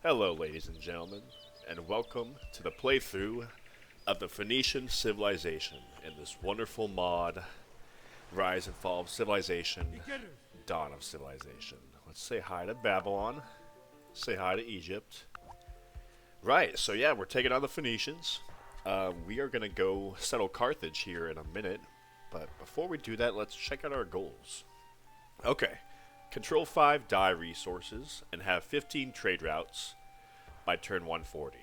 Hello, ladies and gentlemen, and welcome to the playthrough of the Phoenician civilization in this wonderful mod, Rise and Fall of Civilization, Dawn of Civilization. Let's say hi to Babylon, say hi to Egypt. Right, so yeah, we're taking on the Phoenicians. We are going to go settle Carthage here in a minute, but before we do that, let's check out our goals. Okay. Control 5 dye resources and have 15 trade routes by turn 140.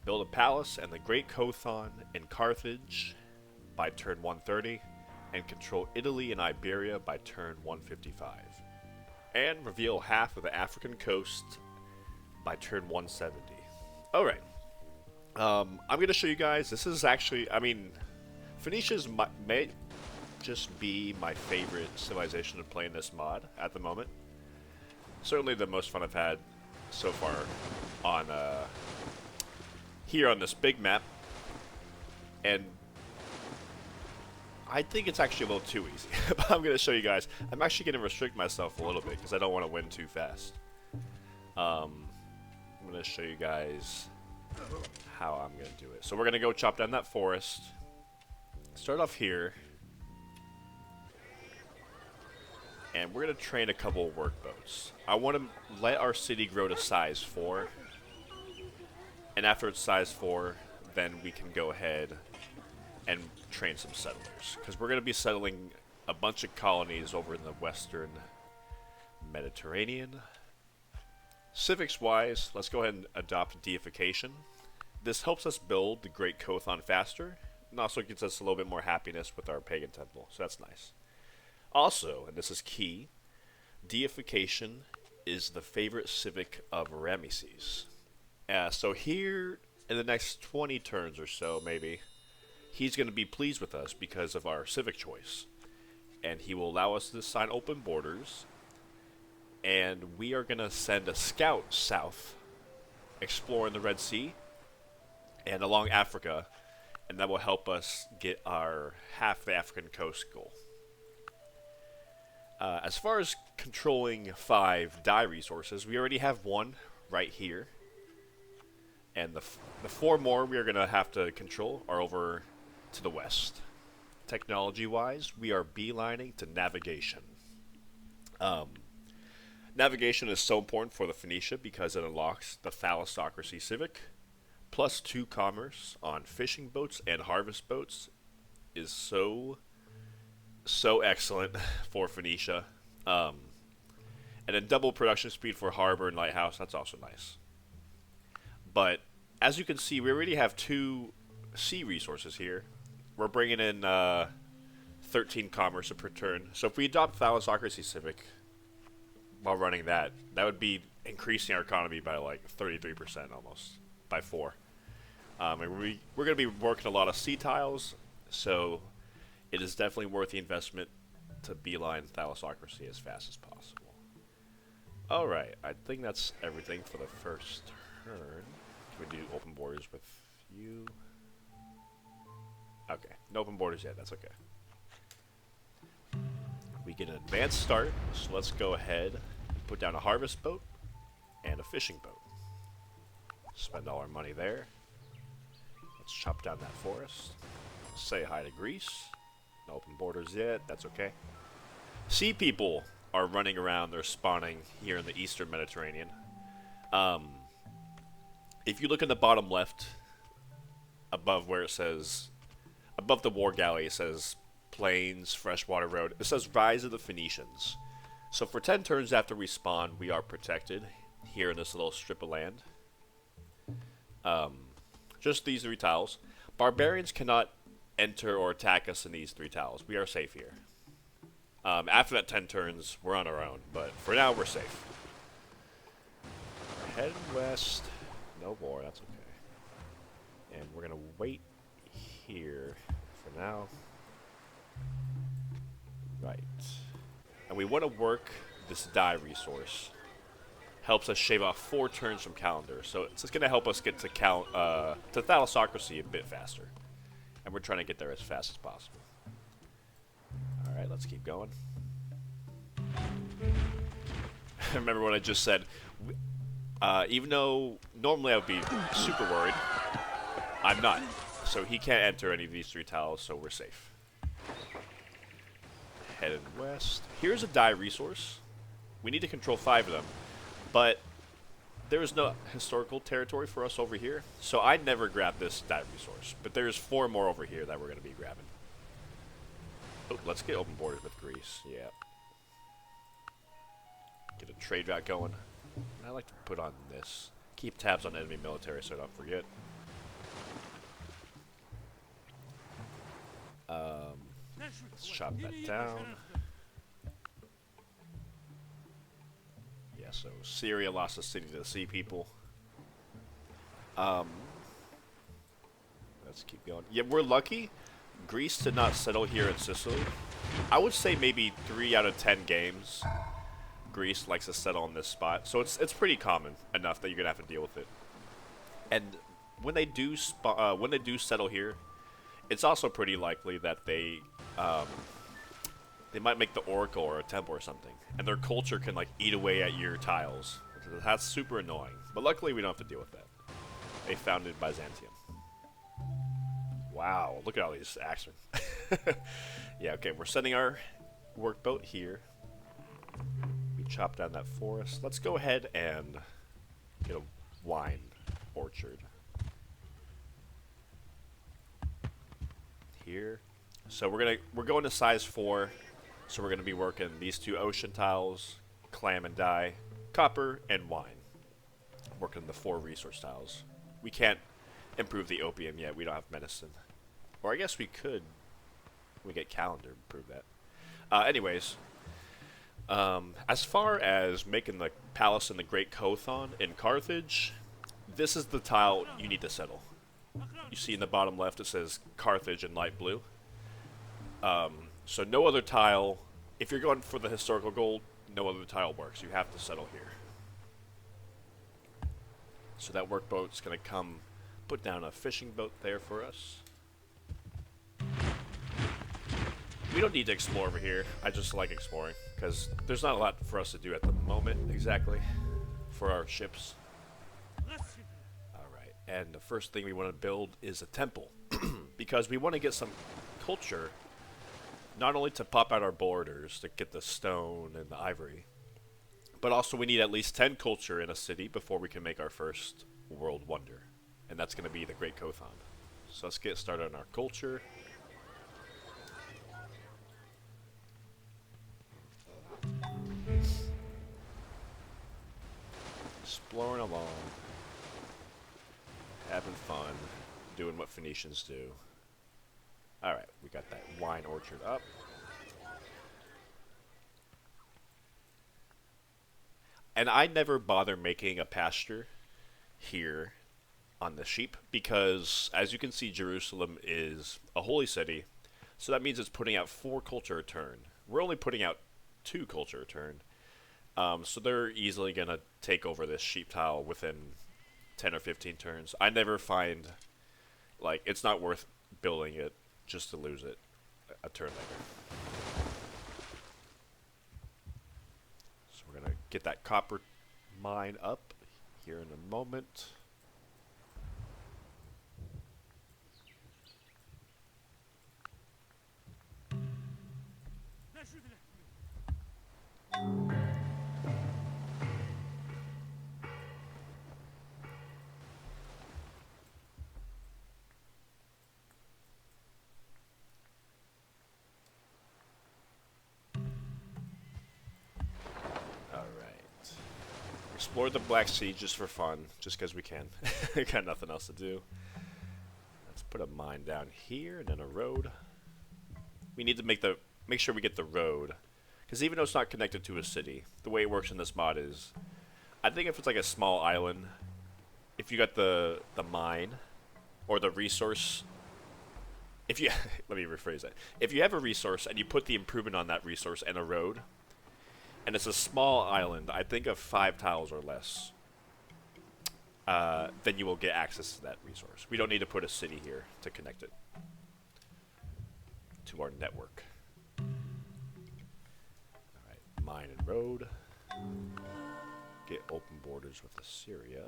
Build a palace and the Great Cothon in Carthage by turn 130 and control Italy and Iberia by turn 155. And reveal half of the African coast by turn 170. Alright. I'm going to show you guys, this is actually, Phoenicia's may just be my favorite civilization to play in this mod at the moment. Certainly the most fun I've had so far on here on this big map, and I think it's actually a little too easy. But I'm going to show you guys. I'm actually going to restrict myself a little bit because I don't want to win too fast. I'm going to show you guys how I'm going to do it. So we're going to go chop down that forest. Start off here. And we're going to train a couple of workboats. I want to let our city grow to size 4. And after it's size 4, then we can go ahead and train some settlers. Because we're going to be settling a bunch of colonies over in the western Mediterranean. Civics-wise, let's go ahead and adopt deification. This helps us build the Great Cothon faster. And also gives us a little bit more happiness with our pagan temple. So that's nice. Also, and this is key, deification is the favorite civic of Ramesses. So here, in the next 20 turns or so, maybe, he's going to be pleased with us because of our civic choice. And he will allow us to sign open borders. And we are going to send a scout south, exploring the Red Sea, and along Africa. And that will help us get our half the African coast goal. As far as controlling 5 dye resources, we already have 1 right here. And the 4 more we are going to have to control are over to the west. Technology-wise, we are beelining to navigation. Navigation is so important for the Phoenicia because it unlocks the Thalassocracy civic. +2 commerce on fishing boats and harvest boats is so excellent for Phoenicia. And then double production speed for harbor and lighthouse, that's also nice. But as you can see, we already have 2 sea resources here. We're bringing in 13 commerce per turn. So if we adopt Thalassocracy civic while running that, that would be increasing our economy by like 33% almost, by 4. And we're going to be working a lot of sea tiles, so it is definitely worth the investment to beeline Thalassocracy as fast as possible. Alright, I think that's everything for the first turn. Can we do open borders with you? Okay, no open borders yet, that's okay. We get an advanced start, so let's go ahead and put down a harvest boat and a fishing boat. Spend all our money there. Let's chop down that forest. Say hi to Greece. No open borders yet, that's okay. Sea people are running around, they're spawning here in the eastern Mediterranean. If you look in the bottom left, above where it says, above the war galley, it says Plains, Freshwater Road. It says Rise of the Phoenicians. So for 10 turns after we spawn, we are protected here in this little strip of land. Just these 3 tiles. Barbarians cannot enter or attack us in these 3 tiles. We are safe here. After that 10 turns, we're on our own, but for now, we're safe. We're heading west. No more, that's okay. And we're going to wait here for now. Right. And we want to work this dye resource. Helps us shave off 4 turns from calendar, so it's going to help us get to Thalassocracy a bit faster. And we're trying to get there as fast as possible. Alright, let's keep going. Remember what I just said. Even though normally I would be super worried, I'm not. So he can't enter any of these 3 tiles, so we're safe. Headed west. Here's a dye resource. We need to control 5 of them, but there is no historical territory for us over here, so I never grabbed this dye resource. But there's 4 more over here that we're going to be grabbing. Oh, let's get open borders with Greece. Yeah. Get a trade route going. I like to put on this. Keep tabs on enemy military so I don't forget. Let's chop that down. Yeah, so Syria lost a city to the sea people. Let's keep going. Yeah, we're lucky. Greece did not settle here in Sicily. I would say maybe 3 out of 10 games Greece likes to settle on this spot. So it's pretty common enough that you're gonna have to deal with it. And when they do settle here, it's also pretty likely that they might make the oracle or a temple or something, and their culture can like eat away at your tiles. That's super annoying. But luckily we don't have to deal with that. They founded Byzantium. Wow, look at all these axemen. Yeah, okay, we're sending our workboat here. We chop down that forest. Let's go ahead and get a wine orchard. Here. So we're going to size 4. So we're gonna be working these 2 ocean tiles, clam and dye, copper and wine. Working the 4 resource tiles. We can't improve the opium yet. We don't have medicine. Or I guess we could. We get calendar to prove that. Anyways, as far as making the palace in the Great Cothon in Carthage, this is the tile you need to settle. You see in the bottom left it says Carthage in light blue. So no other tile, if you're going for the historical gold, no other tile works. You have to settle here. So that workboat's going to come put down a fishing boat there for us. We don't need to explore over here. I just like exploring, because there's not a lot for us to do at the moment, exactly, for our ships. Alright, and the first thing we want to build is a temple, because we want to get some culture, not only to pop out our borders, to get the stone and the ivory, but also we need at least 10 culture in a city before we can make our first world wonder. And that's going to be the Great Cothon. So let's get started on our culture. Exploring along. Having fun. Doing what Phoenicians do. Alright, we got that wine orchard up. And I never bother making a pasture here on the sheep, because as you can see, Jerusalem is a holy city, so that means it's putting out 4 culture a turn. We're only putting out 2 culture a turn, so they're easily gonna take over this sheep tile within 10 or 15 turns. I never find, like, it's not worth building it just to lose it a turn later. So we're gonna get that copper mine up here in a moment. Explore the Black Sea just for fun, just because we can. Got nothing else to do. Let's put a mine down here and then a road. We need to make sure we get the road, because even though it's not connected to a city, the way it works in this mod is, I think if it's like a small island, if you got the mine or the resource, if you let me rephrase that. If you have a resource and you put the improvement on that resource and a road, and it's a small island, I think of 5 tiles or less, then you will get access to that resource. We don't need to put a city here to connect it to our network. Alright, mine and road. get open borders with Assyria.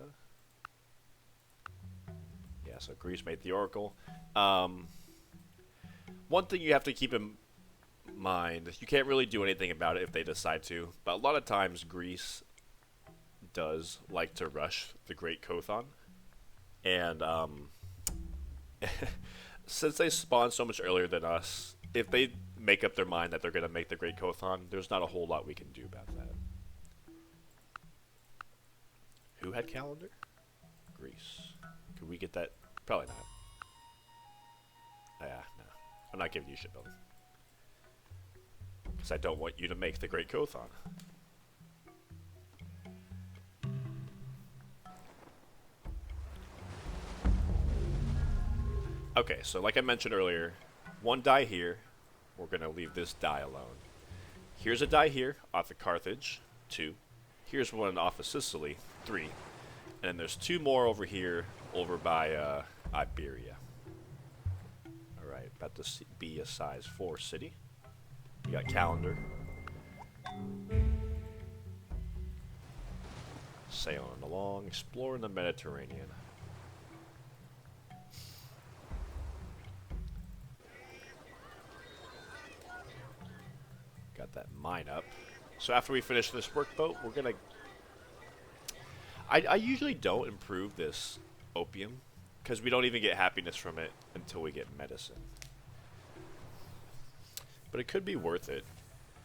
Yeah, so Greece made the oracle. One thing you have to keep in mind, you can't really do anything about it if they decide to, but a lot of times Greece does like to rush the Great Cothon. And since they spawn so much earlier than us, if they make up their mind that they're going to make the Great Cothon, there's not a whole lot we can do about that. Who had calendar? Greece. Could we get that? Probably not. Yeah, no. I'm not giving you shipbuilding. Because I don't want you to make the Great Cothon. Okay, so like I mentioned earlier, one die here. We're going to leave this die alone. Here's a die here off of Carthage, 2. Here's one off of Sicily, 3. And then there's 2 more over here, over by Iberia. Alright, about to be a size 4 city. We got calendar. Sailing along, exploring the Mediterranean. Got that mine up. So after we finish this workboat, we're gonna... I usually don't improve this opium, because we don't even get happiness from it until we get medicine. But it could be worth it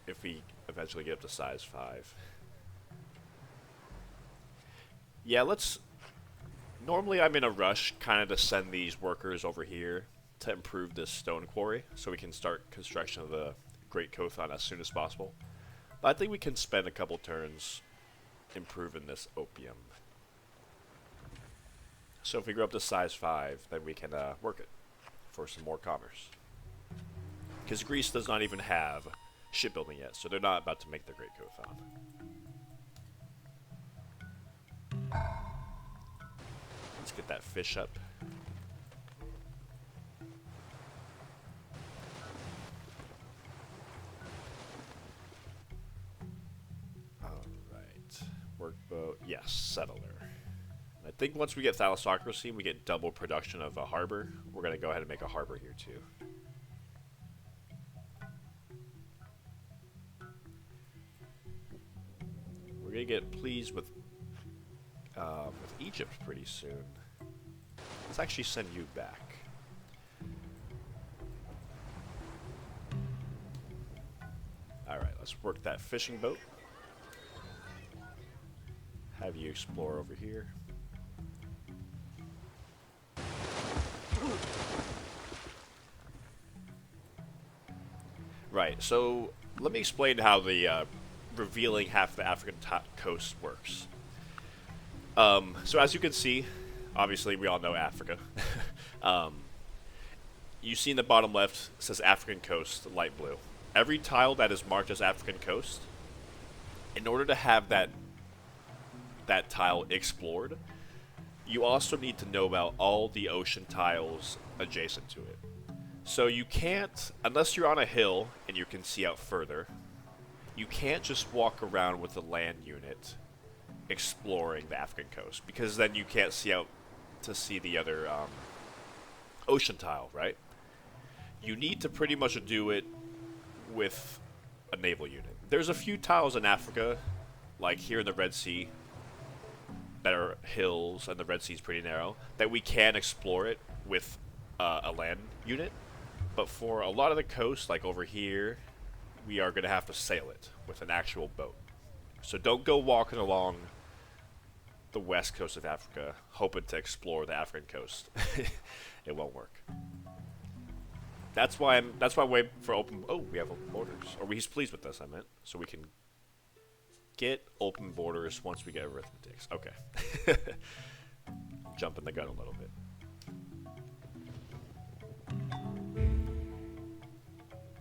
if we eventually get up to size 5. Yeah, let's... Normally I'm in a rush kind of to send these workers over here to improve this stone quarry, so we can start construction of the Great Cothon as soon as possible. But I think we can spend a couple turns improving this opium. So if we grow up to size 5, then we can work it for some more commerce. Because Greece does not even have shipbuilding yet, so they're not about to make the Great Cothon. Let's get that fish up. Workboat, yes, settler. I think once we get Thalassocracy, we get double production of a harbor. We're going to go ahead and make a harbor here too. We're going to get pleased with Egypt pretty soon. Let's actually send you back. Alright, let's work that fishing boat. Have you explore over here. Right, so let me explain how the revealing half the African coast works. So as you can see, obviously we all know Africa. You see in the bottom left, it says African coast, light blue. Every tile that is marked as African coast, in order to have that tile explored, you also need to know about all the ocean tiles adjacent to it. So you can't, unless you're on a hill and you can see out further, you can't just walk around with a land unit exploring the African coast, because then you can't see out to see the other ocean tile, right? You need to pretty much do it with a naval unit. There's a few tiles in Africa, like here in the Red Sea, that are hills, and the Red Sea is pretty narrow, that we can explore it with a land unit. But for a lot of the coast, like over here, we are going to have to sail it with an actual boat. So don't go walking along the west coast of Africa hoping to explore the African coast. It won't work. That's why I'm waiting for open... Oh, we have open borders. Or he's pleased with this, I meant. So we can get open borders once we get arithmetics. Okay. Jumping the gun a little bit.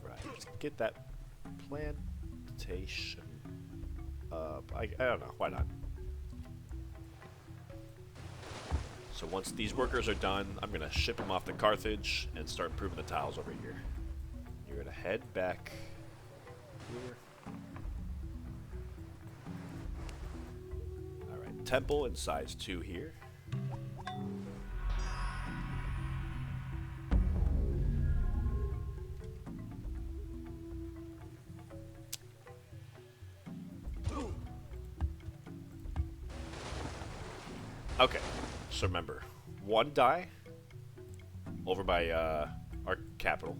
Right, let's get that plantation up. I don't know, why not? So once these workers are done, I'm going to ship them off to Carthage and start improving the tiles over here. You're going to head back here. temple in size 2 here. Okay, so remember, 1 die over by our capital,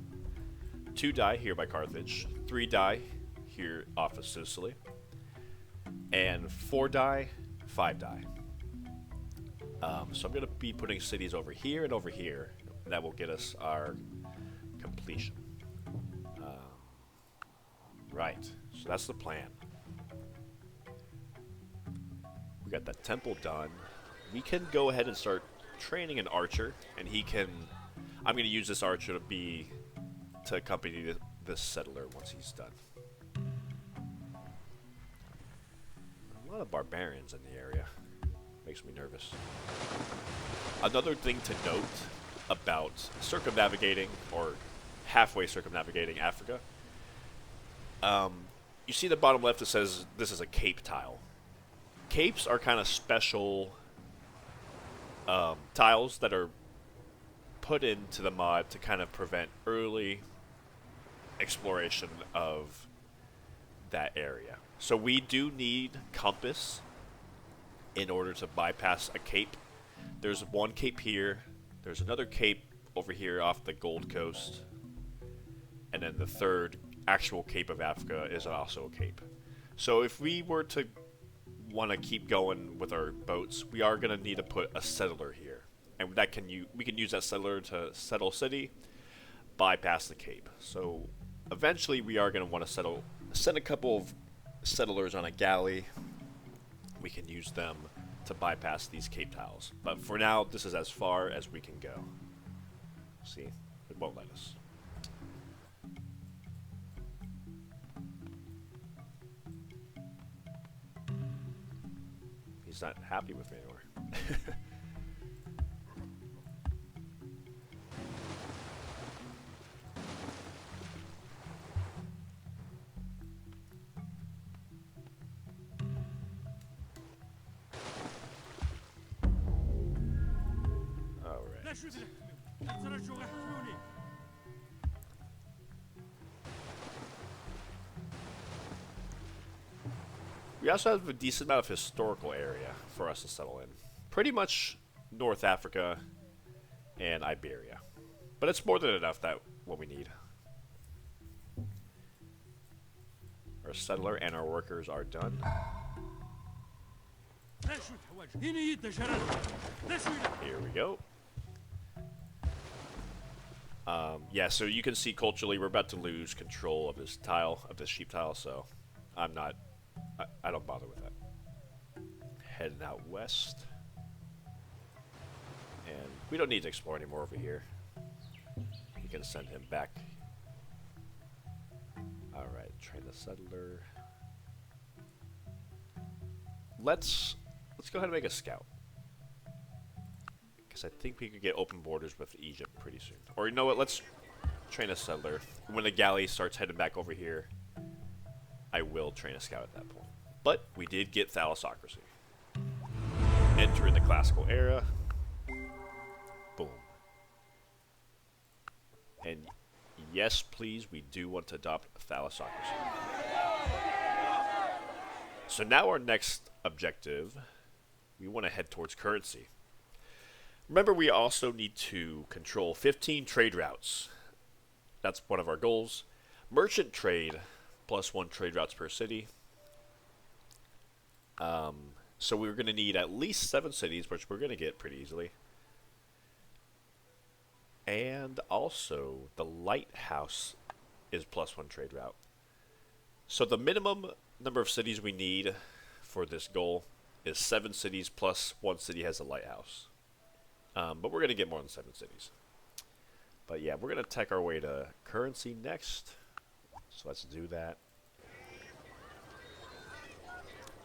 2 die here by Carthage, 3 die here off of Sicily, and 4 die, 5 die. So I'm going to be putting cities over here and over here. And that will get us our completion. Right, so that's the plan. We got that temple done. We can go ahead and start training an archer, and he can... I'm going to use this archer to accompany this settler once he's done. A lot of barbarians in the area. Makes me nervous. Another thing to note about circumnavigating, or halfway circumnavigating Africa, you see the bottom left, it says this is a cape tile. Capes are kind of special tiles that are put into the mod to kind of prevent early exploration of that area. So we do need compass in order to bypass a cape. There's one cape here. There's another cape over here off the Gold Coast. And then the third actual Cape of Africa is also a cape. So if we were to want to keep going with our boats, we are going to need to put a settler here. And that we can use that settler to settle city, bypass the cape. So eventually we are going to want to send a couple of settlers on a galley. We can use them to bypass these cape tiles. But for now, this is as far as we can go. See? It won't let us. He's not happy with me anymore. We also have a decent amount of historical area for us to settle in. Pretty much North Africa and Iberia. But it's more than enough that what we need. Our settler and our workers are done. Here we go. Yeah, so you can see culturally we're about to lose control of this tile, of this sheep tile, so I'm not... I don't bother with that. Heading out west. And we don't need to explore anymore over here. We can send him back. Alright, train the settler. Let's go ahead and make a scout. Because I think we could get open borders with Egypt pretty soon. Or you know what, let's train a settler. When the galley starts heading back over here, I will train a scout at that point. But we did get Thalassocracy. Enter in the classical era. Boom. And yes, please, we do want to adopt Thalassocracy. So now our next objective, we want to head towards currency. Remember, we also need to control 15 trade routes. That's one of our goals. Merchant trade, +1 trade routes per city. So we're going to need at least 7 cities, which we're going to get pretty easily. And also, the lighthouse is +1 trade route. So the minimum number of cities we need for this goal is 7 cities plus 1 city has a lighthouse. But we're going to get more than 7 cities. But yeah, we're going to tech our way to currency next. So let's do that.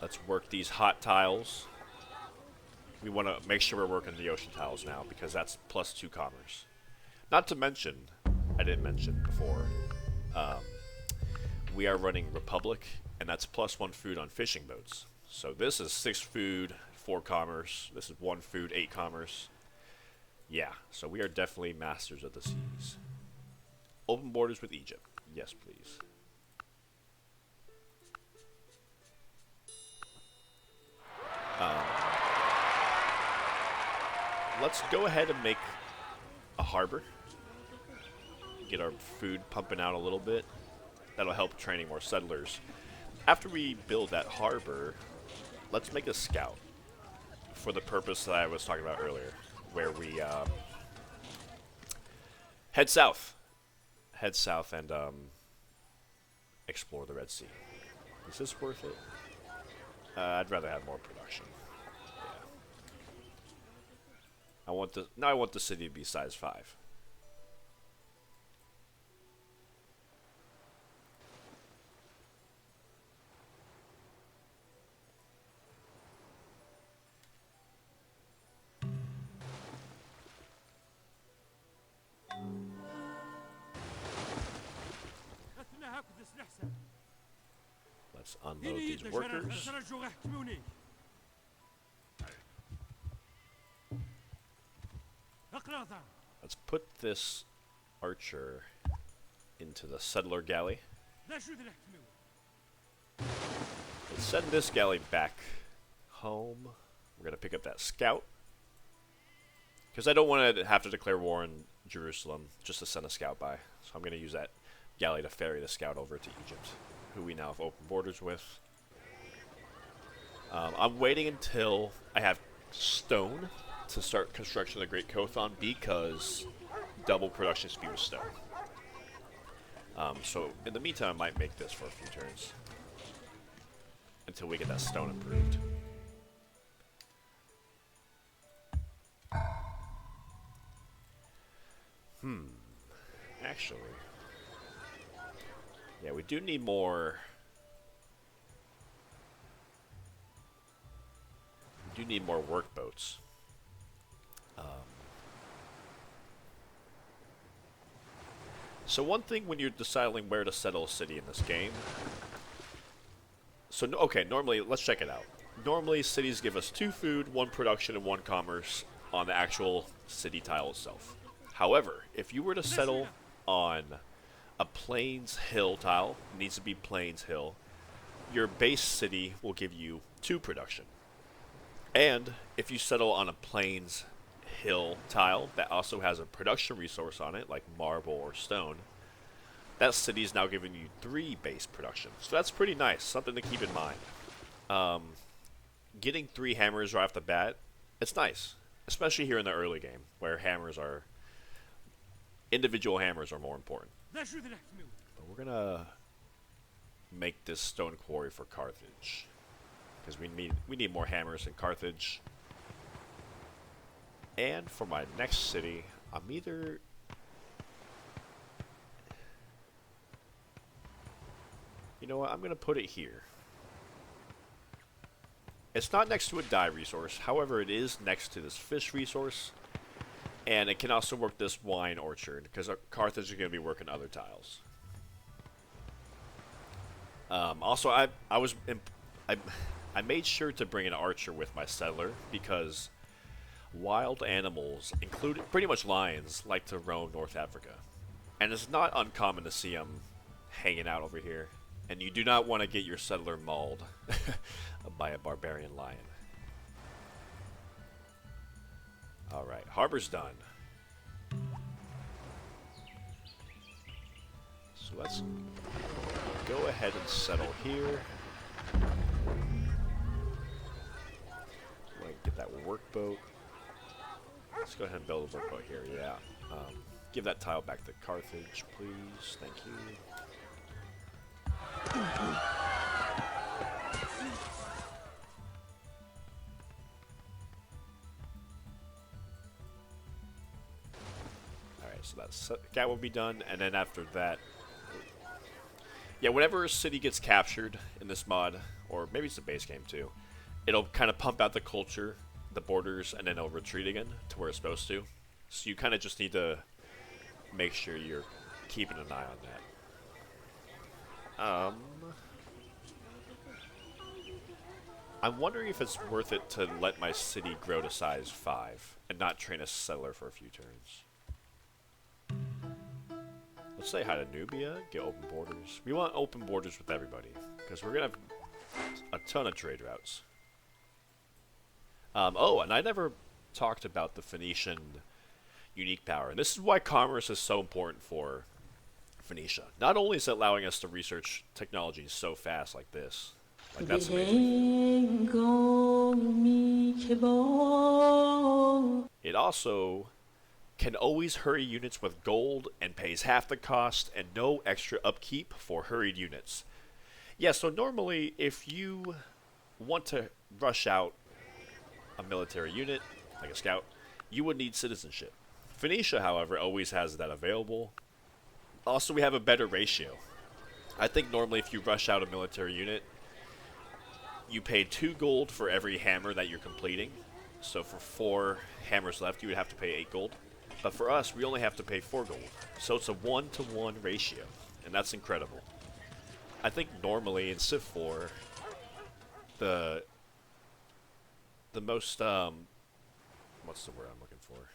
Let's work these hot tiles. We want to make sure we're working the ocean tiles now because that's +2 commerce. Not to mention, I didn't mention before, we are running Republic, and that's +1 food on fishing boats. So this is 6 food, 4 commerce. This is 1 food, 8 commerce. Yeah, so we are definitely masters of the seas. Open borders with Egypt. Yes, please. Let's go ahead and make a harbor. Get our food pumping out a little bit. That'll help training more settlers. After we build that harbor, let's make a scout for the purpose that I was talking about earlier, where we head south. Head south and explore the Red Sea. Is this worth it? I'd rather have more production. Yeah. I want the city to be size 5. Let's unload these workers. Let's put this archer into the settler galley. Let's send this galley back home. We're going to pick up that scout. Because I don't want to have to declare war on Jerusalem just to send a scout by. So I'm going to use that galley to ferry the scout over to Egypt, who we now have open borders with. I'm waiting until I have stone to start construction of the Great Cothon because double production speed with stone. So in the meantime, I might make this for a few turns until we get that stone improved. Actually, yeah, we do need more. We do need more work boats. So one thing when you're deciding where to settle a city in this game. So okay, normally let's check it out. Normally cities give us 2 food, 1 production, and 1 commerce on the actual city tile itself. However, if you were to settle on a plains hill tile, it needs to be plains hill, your base city will give you 2 production. And if you settle on a plains hill tile that also has a production resource on it, like marble or stone, that city is now giving you 3 base production. So that's pretty nice, something to keep in mind. Getting 3 hammers right off the bat, it's nice, especially here in the early game, where individual hammers are more important. But we're gonna make this stone quarry for Carthage, because we need more hammers in Carthage. And for my next city, I'm either you know what, I'm gonna put it here. It's not next to a dye resource, however it is next to this fish resource. And it can also work this wine orchard, because Carthage is going to be working other tiles. Also, I made sure to bring an archer with my settler, because wild animals, including pretty much lions, like to roam North Africa. And it's not uncommon to see them hanging out over here. And you do not want to get your settler mauled by a barbarian lion. Alright, harbor's done. So let's go ahead and settle here. Get that workboat. Let's go ahead and build a workboat here, yeah. Give that tile back to Carthage, please. Thank you. So that will be done, and then after that, yeah, whenever a city gets captured in this mod, or maybe it's the base game too, it'll kind of pump out the culture, the borders, and then it'll retreat again to where it's supposed to. So you kind of just need to make sure you're keeping an eye on that. I'm wondering if it's worth it to let my city grow to size 5 and not train a settler for a few turns. Let's say hi to Nubia, get open borders. We want open borders with everybody, because we're going to have a ton of trade routes. Oh, and I never talked about the Phoenician unique power, and this is why commerce is so important for Phoenicia. Not only is it allowing us to research technology so fast like this, like that's amazing. It also can always hurry units with gold and pays half the cost and no extra upkeep for hurried units. Yeah, so normally if you want to rush out a military unit, like a scout, you would need citizenship. Phoenicia, however, always has that available. Also, we have a better ratio. I think normally if you rush out a military unit, you pay 2 gold for every hammer that you're completing. So for 4 hammers left, you would have to pay 8 gold. But for us, we only have to pay 4 gold. So it's a 1-to-1 ratio, and that's incredible. I think normally in Civ 4, the most, what's the word I'm looking for?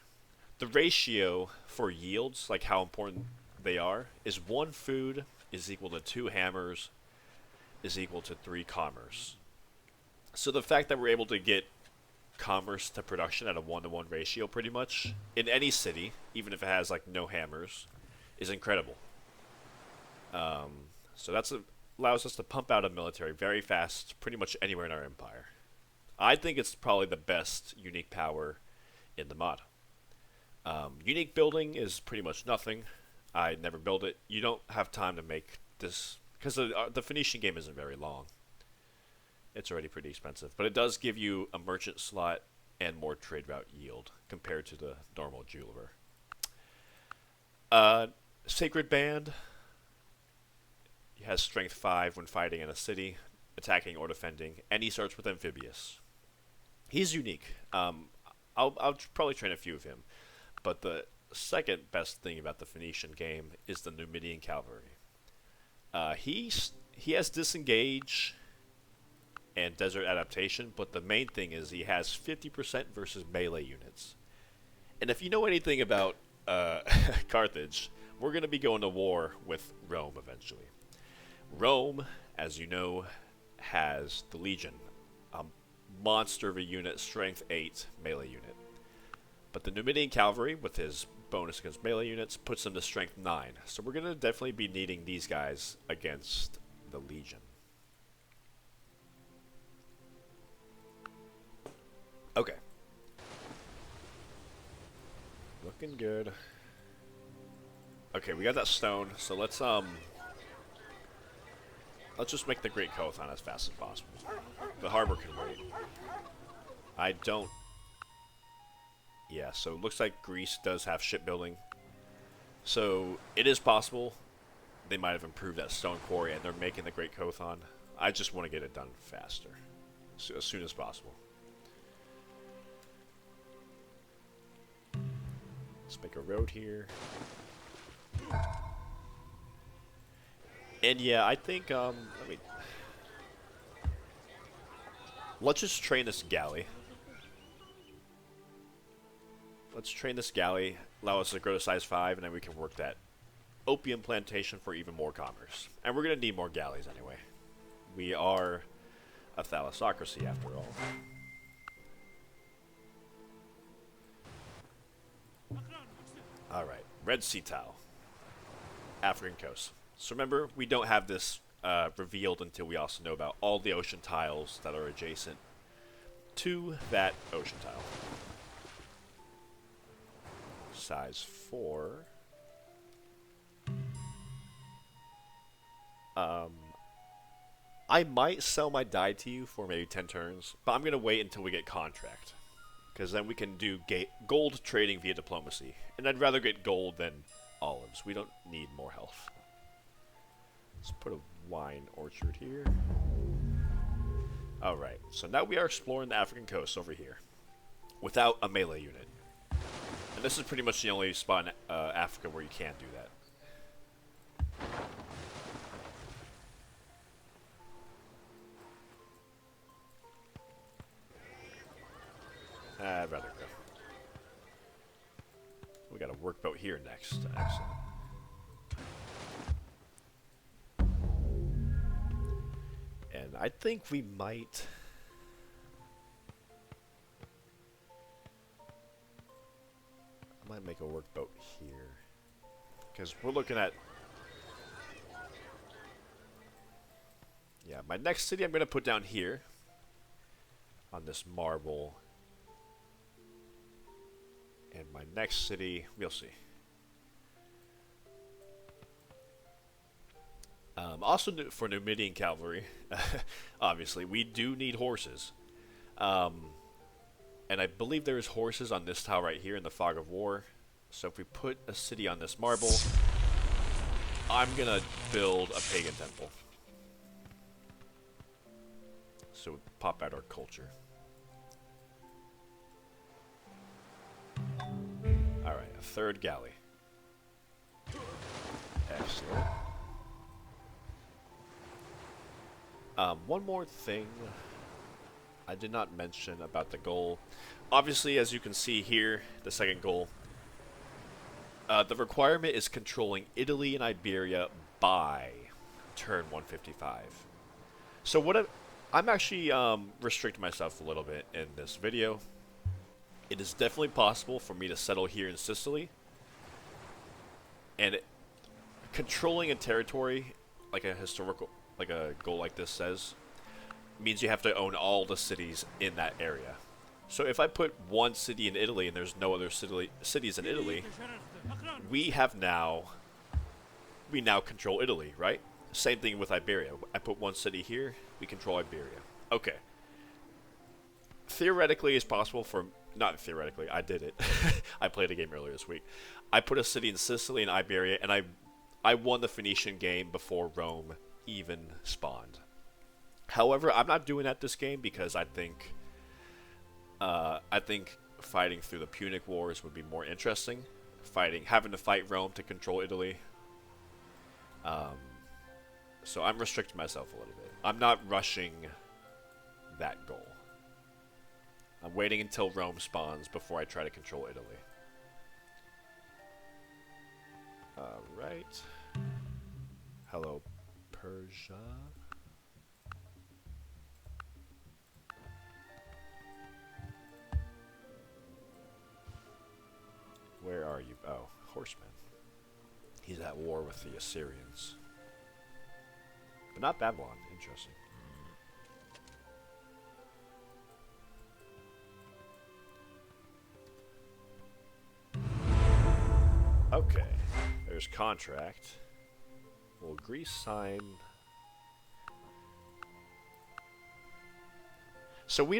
The ratio for yields, like how important they are, is 1 food is equal to 2 hammers is equal to 3 commerce. So the fact that we're able to get commerce to production at a 1-to-1 ratio pretty much in any city, even if it has like no hammers, is incredible. So that's allows us to pump out a military very fast pretty much anywhere in our empire. I think it's probably the best unique power in the mod. Unique building is pretty much nothing. I never build it. You don't have time to make this because the Phoenician game isn't very long. It's already pretty expensive, but it does give you a merchant slot and more trade route yield compared to the normal jeweler. Sacred Band has strength 5 when fighting in a city, attacking or defending, and he starts with amphibious. He's unique. I'll probably train a few of him, but the second best thing about the Phoenician game is the Numidian cavalry. He has disengage and desert adaptation, but the main thing is he has 50% versus melee units. And if you know anything about Carthage, we're going to be going to war with Rome eventually. Rome, as you know, has the Legion, a monster of a unit, strength 8 melee unit. But the Numidian cavalry, with his bonus against melee units, puts them to strength 9. So we're going to definitely be needing these guys against the Legion. Okay. Looking good. Okay, we got that stone, so let's just make the Great Cothon as fast as possible. The harbor can wait. I don't... Yeah, so it looks like Greece does have shipbuilding. So it is possible they might have improved that stone quarry and they're making the Great Cothon. I just want to get it done faster. So, as soon as possible. Let's make a road here. And yeah, I think, let's just train this galley. Let's train this galley, allow us to grow to size 5, and then we can work that opium plantation for even more commerce. And we're going to need more galleys anyway. We are a Thalassocracy after all. Alright, Red Sea Tile. African coast. So remember, we don't have this revealed until we also know about all the ocean tiles that are adjacent to that ocean tile. Size 4. I might sell my dye to you for maybe 10 turns, but I'm going to wait until we get contract. Because then we can do gold trading via diplomacy. And I'd rather get gold than olives. We don't need more health. Let's put a wine orchard here. Alright, so now we are exploring the African coast over here. Without a melee unit. And this is pretty much the only spot in Africa where you can't do that. I'd rather go. We got a workboat here next. Excellent. And I think we might... I might make a workboat here. Because we're looking at... Yeah, my next city I'm going to put down here. On this marble. And my next city, we'll see. Also, for Numidian cavalry, obviously, we do need horses. And I believe there's horses on this tile right here in the Fog of War. So if we put a city on this marble, I'm going to build a pagan temple. So pop out our culture. Alright, a third galley. Excellent. One more thing I did not mention about the goal. Obviously, as you can see here, the second goal, the requirement is controlling Italy and Iberia by turn 155. So what I'm actually restricting myself a little bit in this video. It is definitely possible for me to settle here in Sicily. And controlling a territory, like a goal like this says, means you have to own all the cities in that area. So if I put one city in Italy and there's no other cities in Italy, we now control Italy, right? Same thing with Iberia. I put one city here, we control Iberia. Okay. Theoretically, it's possible for... Not theoretically, I did it. I played a game earlier this week. I put a city in Sicily and Iberia, and I won the Phoenician game before Rome even spawned. However, I'm not doing that this game because I think fighting through the Punic Wars would be more interesting. Having to fight Rome to control Italy. So I'm restricting myself a little bit. I'm not rushing that goal. I'm waiting until Rome spawns before I try to control Italy. Alright. Hello, Persia. Where are you? Oh, horseman. He's at war with the Assyrians. But not Babylon. Interesting. Okay. There's contract. Will Greece sign... So we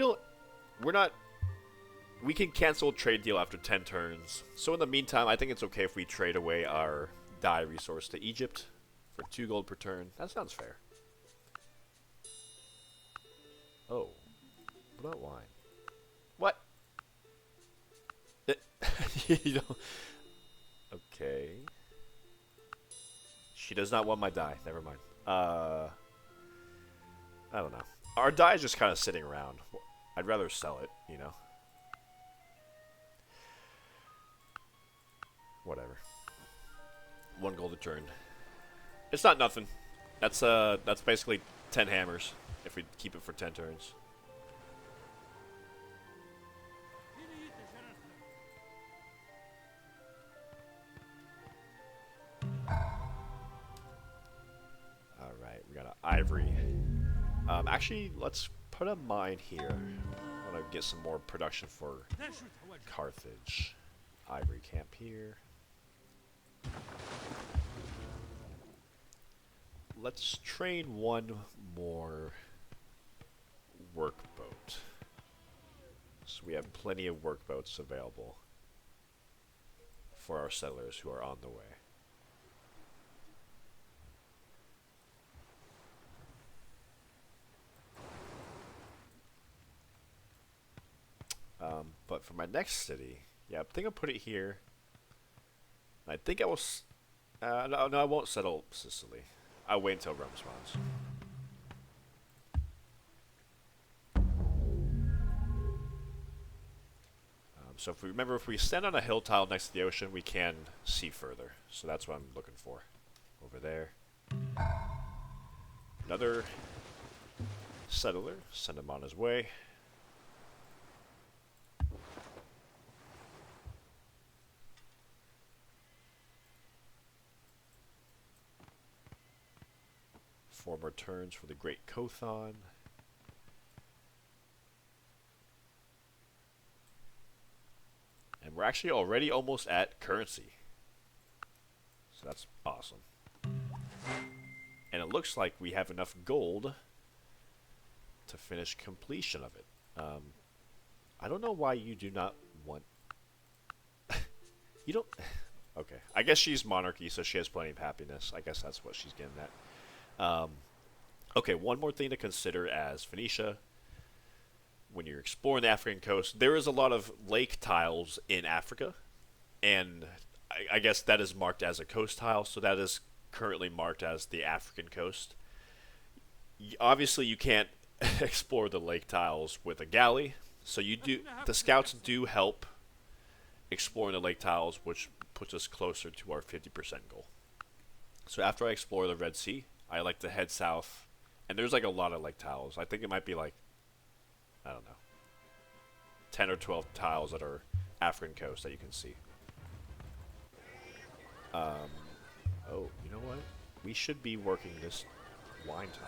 can cancel a trade deal after 10 turns. So in the meantime, I think it's okay if we trade away our dye resource to Egypt for 2 gold per turn. That sounds fair. Oh. What about wine? What? You know... Okay. She does not want my dye. Never mind. I don't know. Our dye is just kind of sitting around. I'd rather sell it, you know. Whatever. 1 gold a turn. It's not nothing. That's basically 10 hammers if we keep it for 10 turns. Alright, we got an ivory. Actually, let's put a mine here. I want to get some more production for Carthage. Ivory camp here. Let's train one more workboat. So we have plenty of workboats available for our settlers who are on the way. But for my next city, yeah, I think I'll put it here. I think I will... no, I won't settle Sicily. I'll wait until Rome spawns. So if we remember, if we stand on a hill tile next to the ocean, we can see further. So that's what I'm looking for. Over there. Another settler. Send him on his way. Four more turns for the Great Cothon. And we're actually already almost at currency. So that's awesome. And it looks like we have enough gold to finish completion of it. I don't know why you do not want... you don't... Okay. I guess she's monarchy, so she has plenty of happiness. I guess that's what she's getting at. Okay, one more thing to consider as Phoenicia. When you're exploring the African coast, there is a lot of lake tiles in Africa, and I guess that is marked as a coast tile, so that is currently marked as the African coast. Obviously, you can't explore the lake tiles with a galley, so the scouts do help exploring the lake tiles, which puts us closer to our 50% goal. So after I explore the Red Sea, I like to head south, and there's like a lot of lake tiles. I think it might be like, I don't know, 10 or 12 tiles that are African coast that you can see. Oh, you know what? We should be working this wine tile.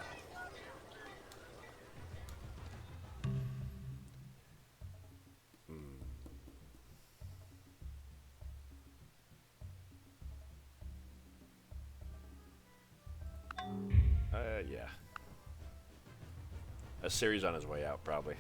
Yeah. A series on his way out, probably.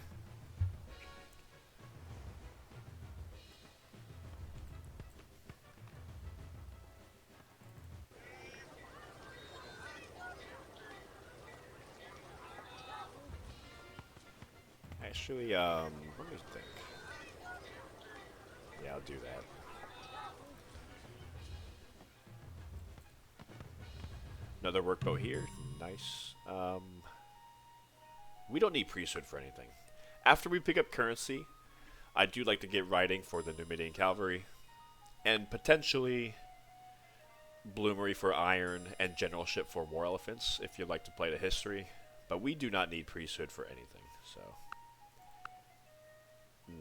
Actually, let me think. Yeah, I'll do that. Another workboat here. Nice. We don't need priesthood for anything. After we pick up currency, I do like to get riding for the Numidian cavalry, and potentially bloomery for iron and generalship for war elephants if you'd like to play the history. But we do not need priesthood for anything, so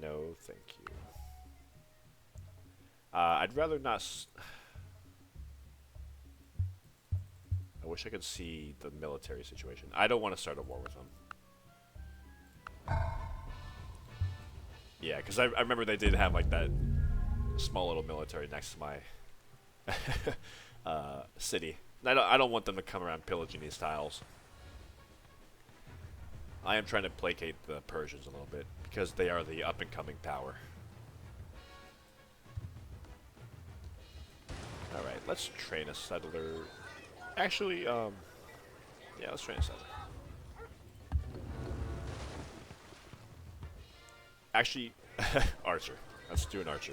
no thank you. I'd rather not... I wish I could see the military situation. I don't want to start a war with them. Yeah, because I remember they did have like that small little military next to my city. I don't want them to come around pillaging these tiles. I am trying to placate the Persians a little bit because they are the up-and-coming power. Alright, let's train a settler. Actually, yeah, let's train a settler. Actually, archer. Let's do an archer.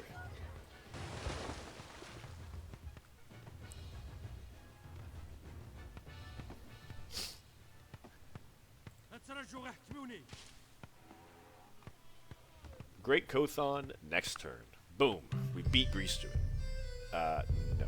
Great Cothon, next turn. Boom. We beat Greece to it. No.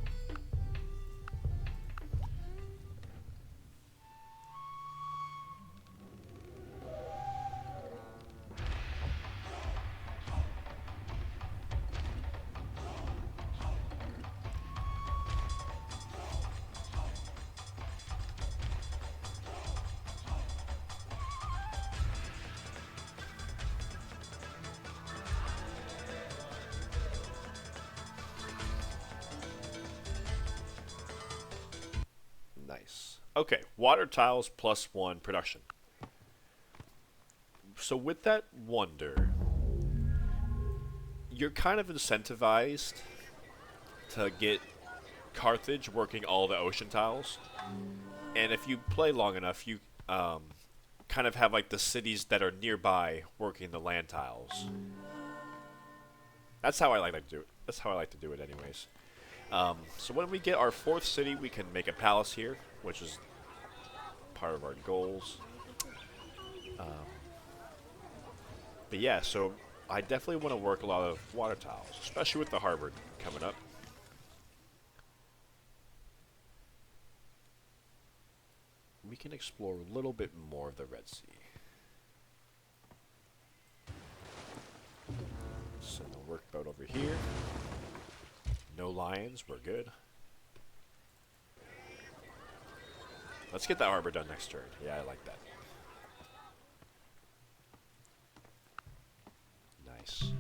Nice. Okay, water tiles +1 production. So with that wonder, you're kind of incentivized to get Carthage working all the ocean tiles. And if you play long enough, you kind of have like the cities that are nearby working the land tiles. That's how I like to do it. That's how I like to do it anyways. So when we get our 4th city, we can make a palace here, which is part of our goals. But yeah, so I definitely want to work a lot of water tiles, especially with the harbor coming up. We can explore a little bit more of the Red Sea. Send the workboat over here. No lions, we're good. Let's get that harbor done next turn. Yeah, I like that. Nice.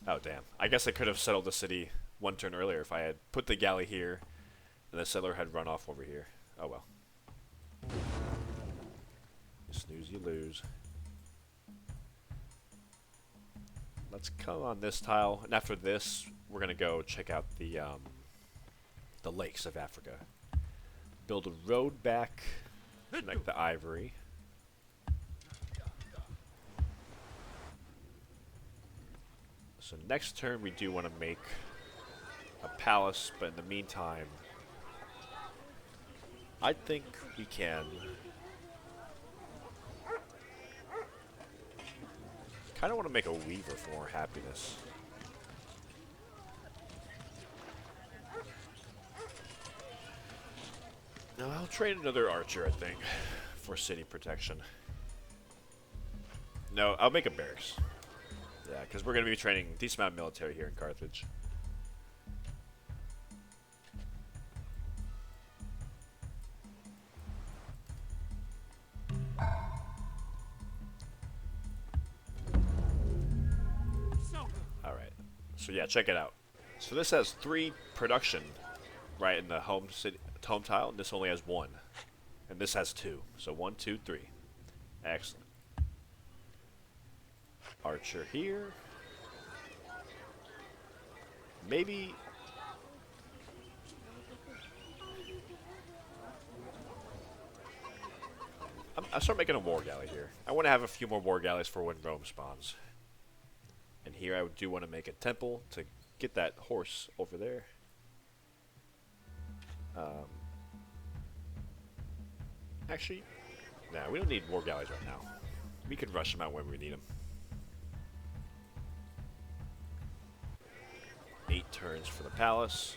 Oh, damn. I guess I could have settled the city one turn earlier if I had put the galley here and the settler had run off over here. Oh, well. You snooze, you lose. Let's come on this tile, and after this, we're gonna go check out the lakes of Africa. Build a road back, connect the ivory. So next turn, we do want to make a palace, but in the meantime, I think we can kind of want to make a weaver for more happiness. No, I'll trade another archer, I think, for city protection. No, I'll make a barracks. Yeah, because we're going to be training a decent amount of military here in Carthage. Alright, so yeah, check it out. So this has 3 production right in the home tile, and this only has 1. And this has 2. So 1, 2, 3. Excellent. Archer here. Maybe... I'll start making a war galley here. I want to have a few more war galleys for when Rome spawns. And here I do want to make a temple to get that horse over there. Actually, nah, we don't need war galleys right now. We can rush them out when we need them. 8 turns for the palace.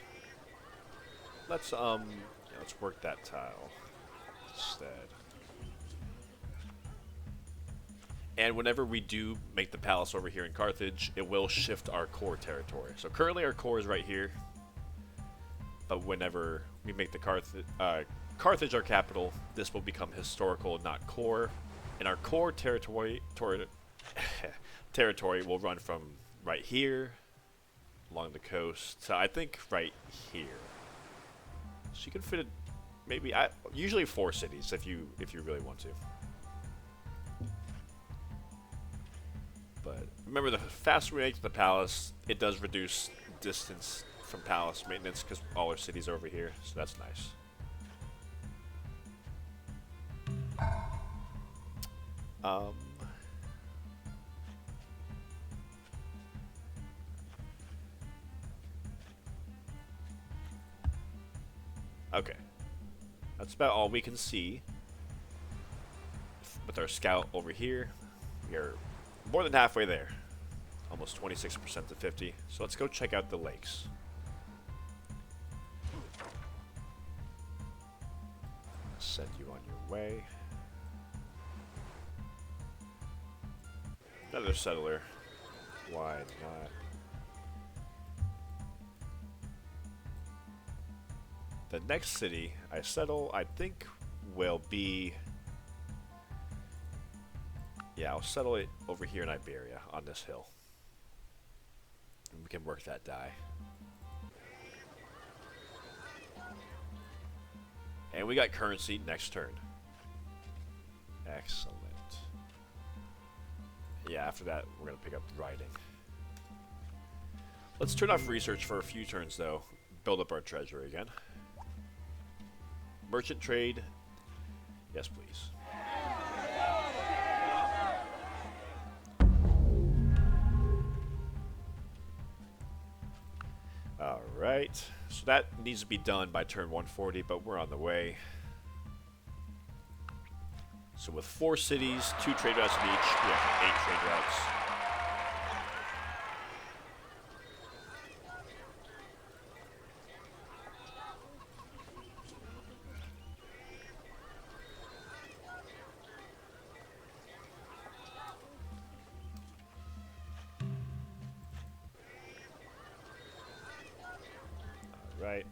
Let's work that tile instead. And whenever we do make the palace over here in Carthage, it will shift our core territory. So currently our core is right here. But whenever we make the Carthage our capital, this will become historical, not core. And our core territory will run from right here along the coast to I think right here. So you can fit it maybe usually 4 cities if you really want to. But remember, the faster we make the palace, it does reduce distance from palace maintenance because all our cities are over here, so that's nice. Okay. That's about all we can see. With our scout over here, we are more than halfway there. Almost 26% to 50. So let's go check out the lakes. Send you on your way. Another settler. Why not? The next city I settle, I think, will be... Yeah, I'll settle it over here in Iberia, on this hill. And we can work that die. And we got currency next turn. Excellent. Yeah, after that, we're going to pick up writing. Let's turn off research for a few turns, though. Build up our treasury again. Merchant trade. Yes, please. Alright. So that needs to be done by turn 140, but we're on the way. So with 4 cities, 2 trade routes in each, we have 8 trade routes. Right.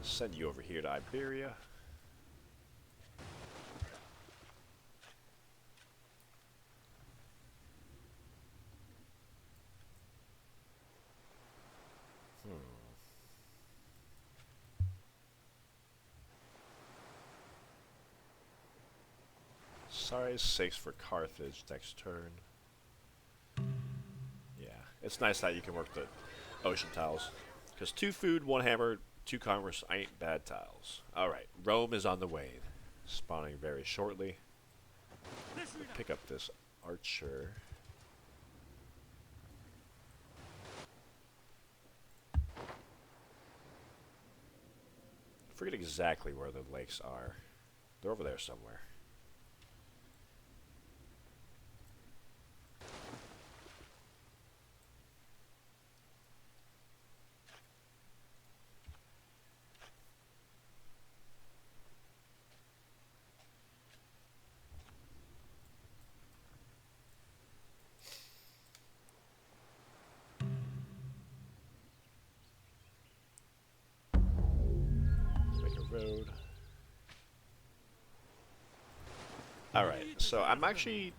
Send you over here to Iberia. Size 6 for Carthage next turn. Yeah, it's nice that you can work the ocean tiles. Because 2 food, 1 hammer, 2 commerce ain't bad tiles. Alright, Rome is on the way. Spawning very shortly. Pick up this archer. I forget exactly where the lakes are. They're over there somewhere. Road. Alright, so I'm actually...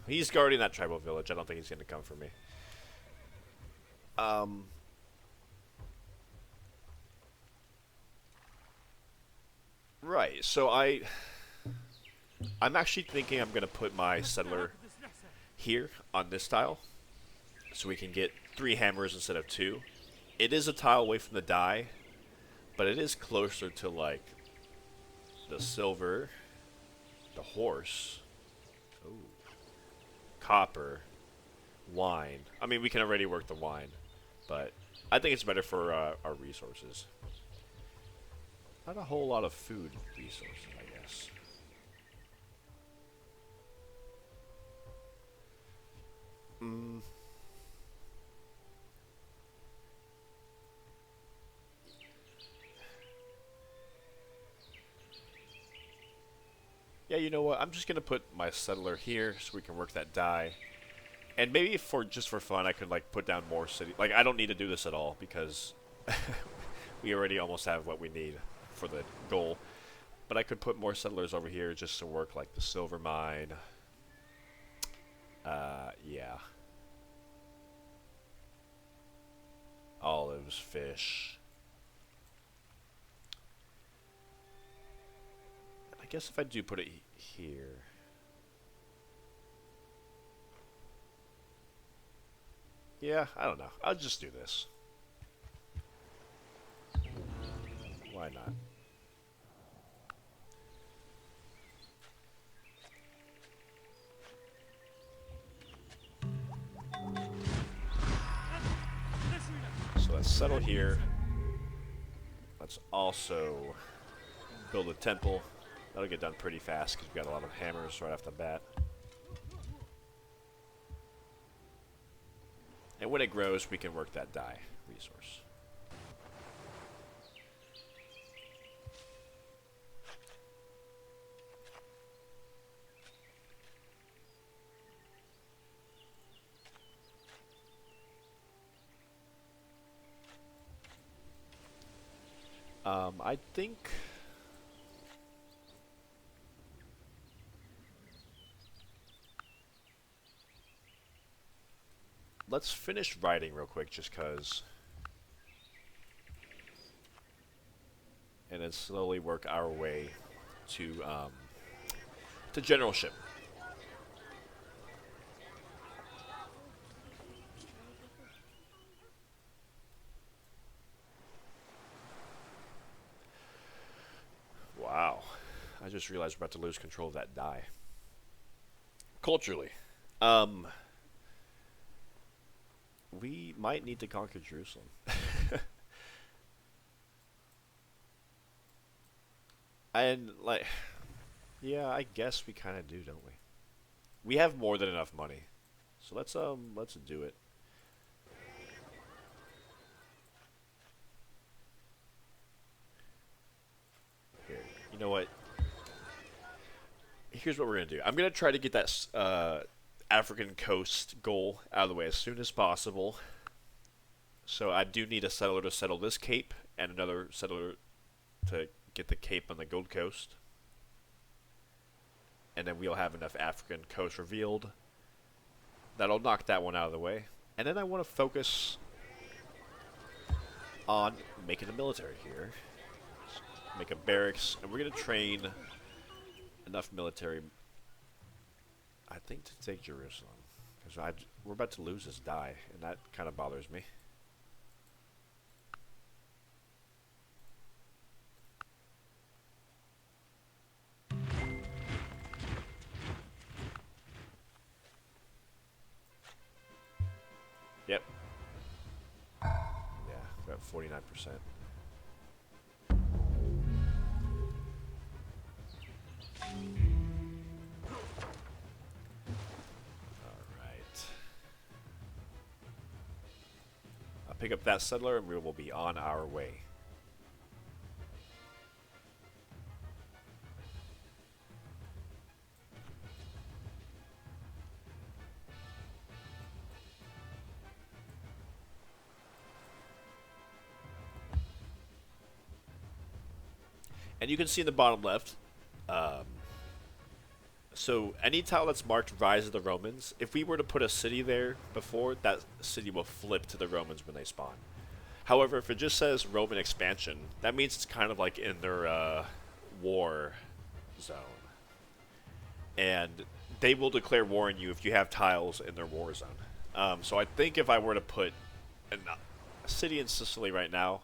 He's guarding that tribal village. I don't think he's going to come for me. Right, so I'm actually thinking I'm going to put my settler here on this tile. So we can get 3 hammers instead of 2. It is a tile away from the die, but it is closer to, like, the silver, the horse, copper, wine. I mean, we can already work the wine, but I think it's better for our resources. Not a whole lot of food resources, I guess. Yeah, you know what? I'm just gonna put my settler here so we can work that die. And maybe just for fun, I could like put down more city. Like I don't need to do this at all because we already almost have what we need for the goal. But I could put more settlers over here just to work like the silver mine. Yeah. Olives, fish. I guess if I do put it here. Yeah, I don't know. I'll just do this. Why not? So let's settle here. Let's also build a temple. That'll get done pretty fast because we've got a lot of hammers right off the bat. And when it grows, we can work that die resource. I think... Let's finish writing real quick, just cause, and then slowly work our way to generalship. Wow, I just realized we're about to lose control of that die. Culturally, We might need to conquer Jerusalem. And, like, yeah, I guess we kind of do, don't we? We have more than enough money. So let's do it. Here. You know what? Here's what we're going to do. I'm going to try to get that African coast goal out of the way as soon as possible. So I do need a settler to settle this cape and another settler to get the cape on the Gold Coast. And then we'll have enough African coast revealed. That'll knock that one out of the way. And then I want to focus on making a military here. Make a barracks. And we're going to train enough military, I think, to take Jerusalem. Because we're about to lose this die, and that kind of bothers me. Yep. Yeah, we're at 49%. Pick up that settler and we will be on our way. And you can see in the bottom left, so any tile that's marked Rise of the Romans, if we were to put a city there before, that city will flip to the Romans when they spawn. However, if it just says Roman expansion, that means it's kind of like in their war zone. And they will declare war on you if you have tiles in their war zone. So I think if I were to put a city in Sicily right now,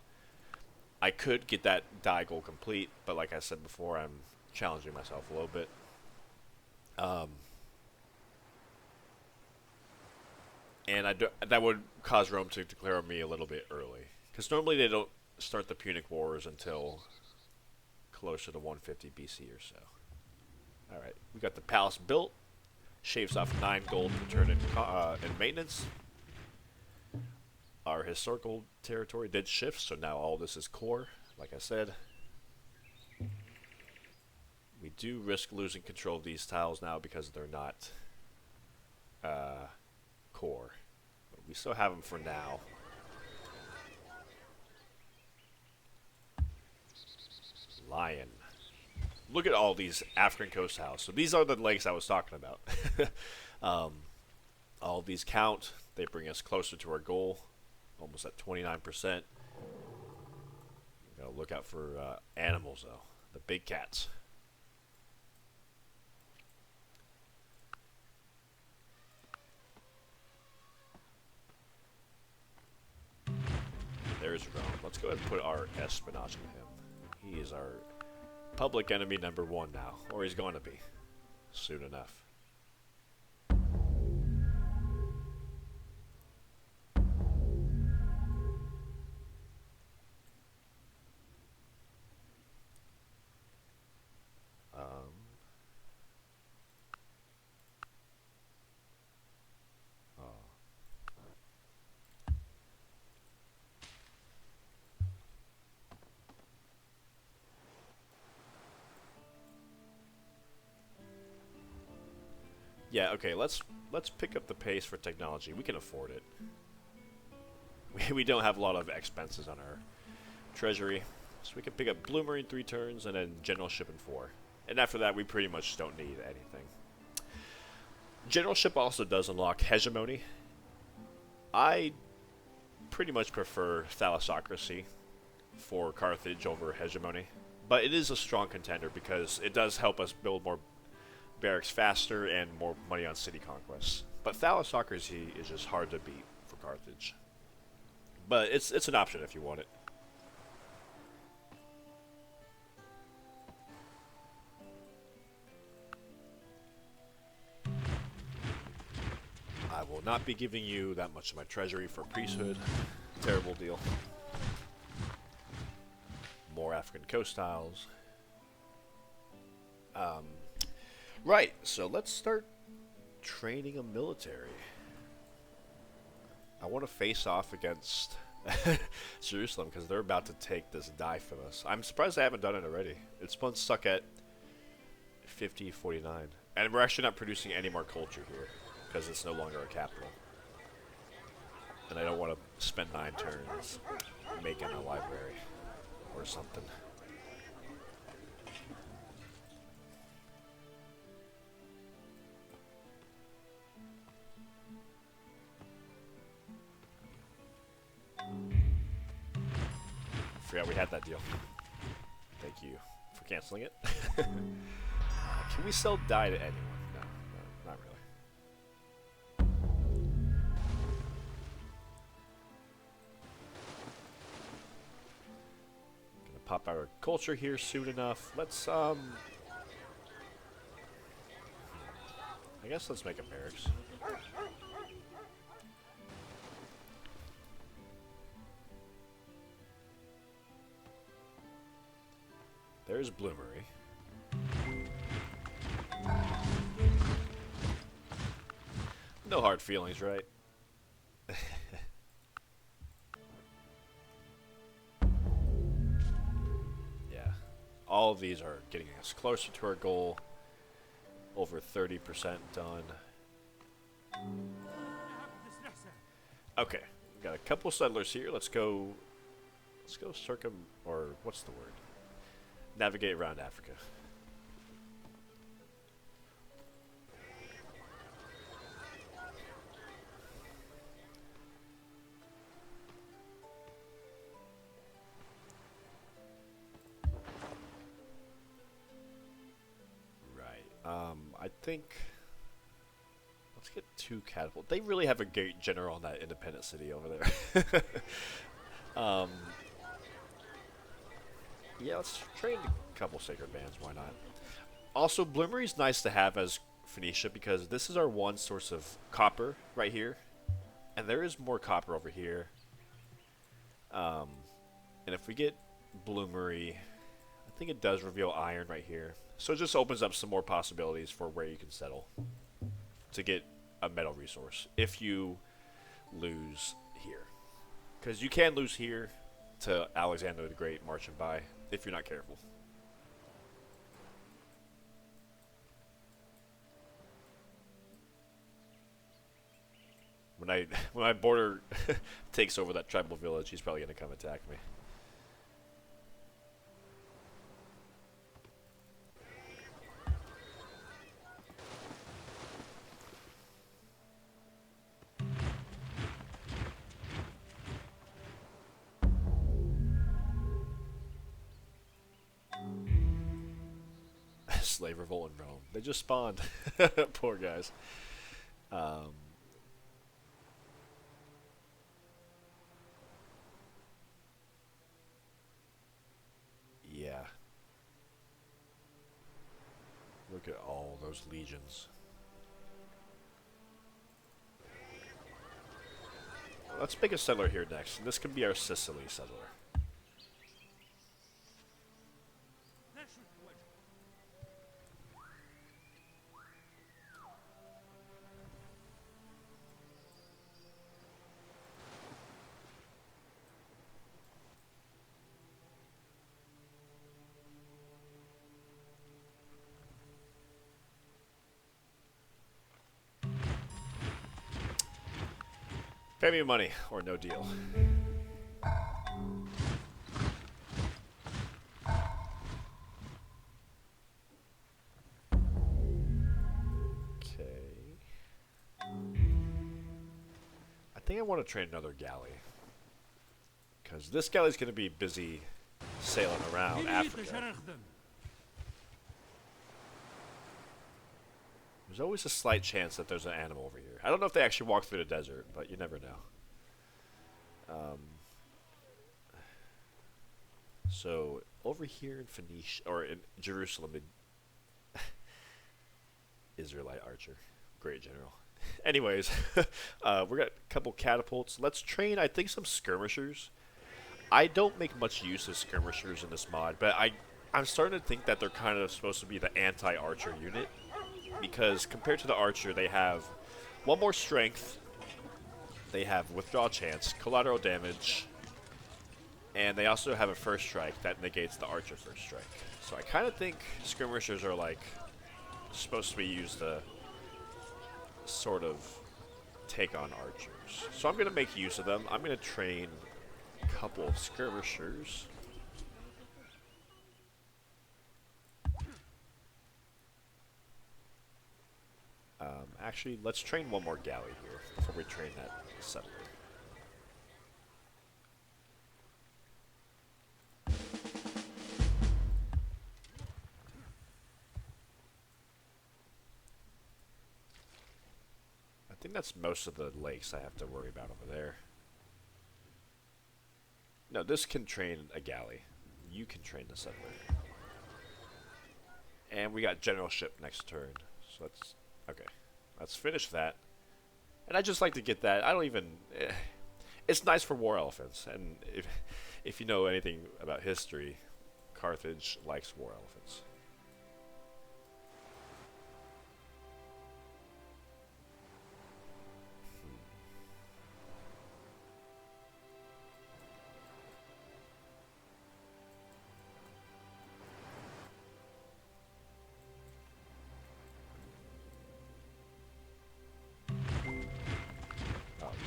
I could get that die goal complete, but like I said before, I'm challenging myself a little bit. And that would cause Rome to declare on me a little bit early. Because normally they don't start the Punic Wars until closer to 150 BC or so. Alright, we got the palace built. Shaves off 9 gold per turn in maintenance. Our historical territory did shift, so now all this is core, like I said. We do risk losing control of these tiles now because they're not core. But we still have them for now. Lion. Look at all these African coast tiles. So these are the lakes I was talking about. All of these count. They bring us closer to our goal. Almost at 29%. Gotta look out for animals, though. The big cats. There's Rome. Let's go ahead and put our espionage on him. He is our public enemy #1 now. Or he's going to be. Soon enough. Yeah, okay, let's pick up the pace for technology. We can afford it. We don't have a lot of expenses on our treasury. So we can pick up Blue Marine 3 turns and then Generalship in 4. And after that, we pretty much don't need anything. Generalship also does unlock hegemony. I pretty much prefer Thalassocracy for Carthage over hegemony. But it is a strong contender because it does help us build more barracks faster and more money on city conquests. But Thalassocracy is just hard to beat for Carthage. But it's an option if you want it. I will not be giving you that much of my treasury for priesthood. Terrible deal. More African coast tiles. Right, so let's start training a military. I want to face off against Jerusalem because they're about to take this die from us. I'm surprised I haven't done it already. It's been stuck at 50-49. And we're actually not producing any more culture here because it's no longer a capital. And I don't want to spend 9 turns making a library or something. Forgot we had that deal. Thank you for canceling it. Can we sell dye to anyone? No, not really. Gonna pop our culture here soon enough. Let's I guess let's make a barracks. There's Bloomery. No hard feelings, right? Yeah. All of these are getting us closer to our goal. Over 30% done. Okay. We got a couple settlers here. Let's go or what's the word? Navigate around Africa. I think let's get 2 catapult. They really have a great general in that independent city over there. Yeah, let's train a couple sacred bands. Why not? Also, Bloomery is nice to have as Phoenicia because this is our one source of copper right here, and there is more copper over here. And if we get Bloomery, I think it does reveal iron right here. So it just opens up some more possibilities for where you can settle to get a metal resource if you lose here. Because you can lose here to Alexander the Great marching by if you're not careful. When my border takes over that tribal village, he's probably going to come attack me. Slave revolt in Rome. They just spawned. Poor guys. Yeah. Look at all those legions. Let's make a settler here next. And this can be our Sicily settler. Pay me money, or no deal. Okay. I think I want to train another galley. Because this galley's going to be busy sailing around Africa. There's always a slight chance that there's an animal over here. I don't know if they actually walk through the desert, but you never know. So over here in Phoenicia, or in Jerusalem, Israelite archer, great general. Anyways, we got a couple catapults. Let's train, I think, some skirmishers. I don't make much use of skirmishers in this mod, but I'm starting to think that they're kind of supposed to be the anti-archer unit. Because compared to the archer, they have one more strength, they have withdraw chance, collateral damage, and they also have a first strike that negates the archer first strike. So I kind of think skirmishers are like supposed to be used to sort of take on archers. So I'm going to make use of them. I'm going to train a couple of skirmishers. Actually, let's train one more galley here before we train that settler. I think that's most of the lakes I have to worry about over there. No, this can train a galley. You can train the settler. And we got generalship next turn. So let's... okay. Let's finish that. And I just like to get that. I don't even... it's nice for war elephants. And if you know anything about history, Carthage likes war elephants.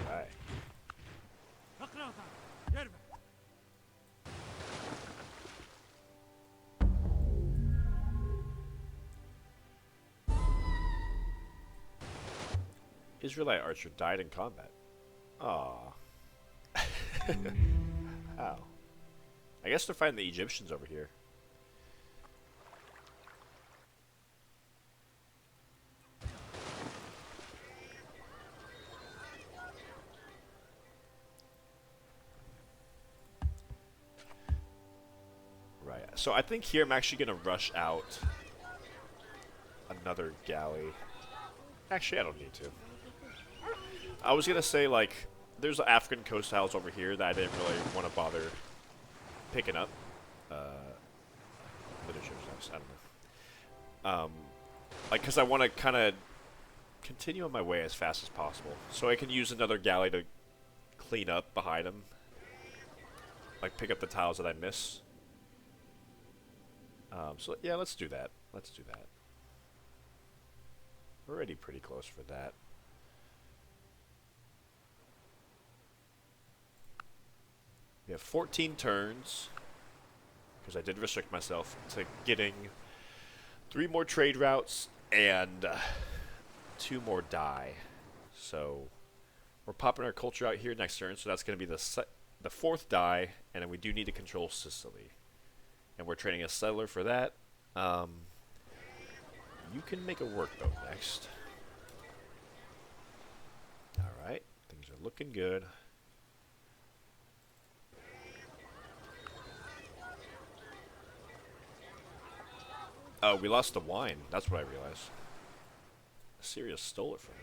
Alright. Israelite archer died in combat. Aww. How? I guess they're fighting the Egyptians over here. Right. So I think here I'm actually going to rush out another galley. Actually, I don't need to. I was going to say, like, there's African coast tiles over here that I didn't really want to bother picking up. Literature's nice. I don't know. Like, because I want to kind of continue on my way as fast as possible. So I can use another galley to clean up behind them. Like, pick up the tiles that I miss. So, yeah, let's do that. Let's do that. We're already pretty close for that. We have 14 turns, because I did restrict myself to getting 3 more trade routes and 2 more dye. So we're popping our culture out here next turn, so that's going to be the 4th dye, and then we do need to control Sicily. And we're training a settler for that. You can make it work, though, next. Alright, things are looking good. Oh, we lost the wine. That's what I realized. Syria stole it from me.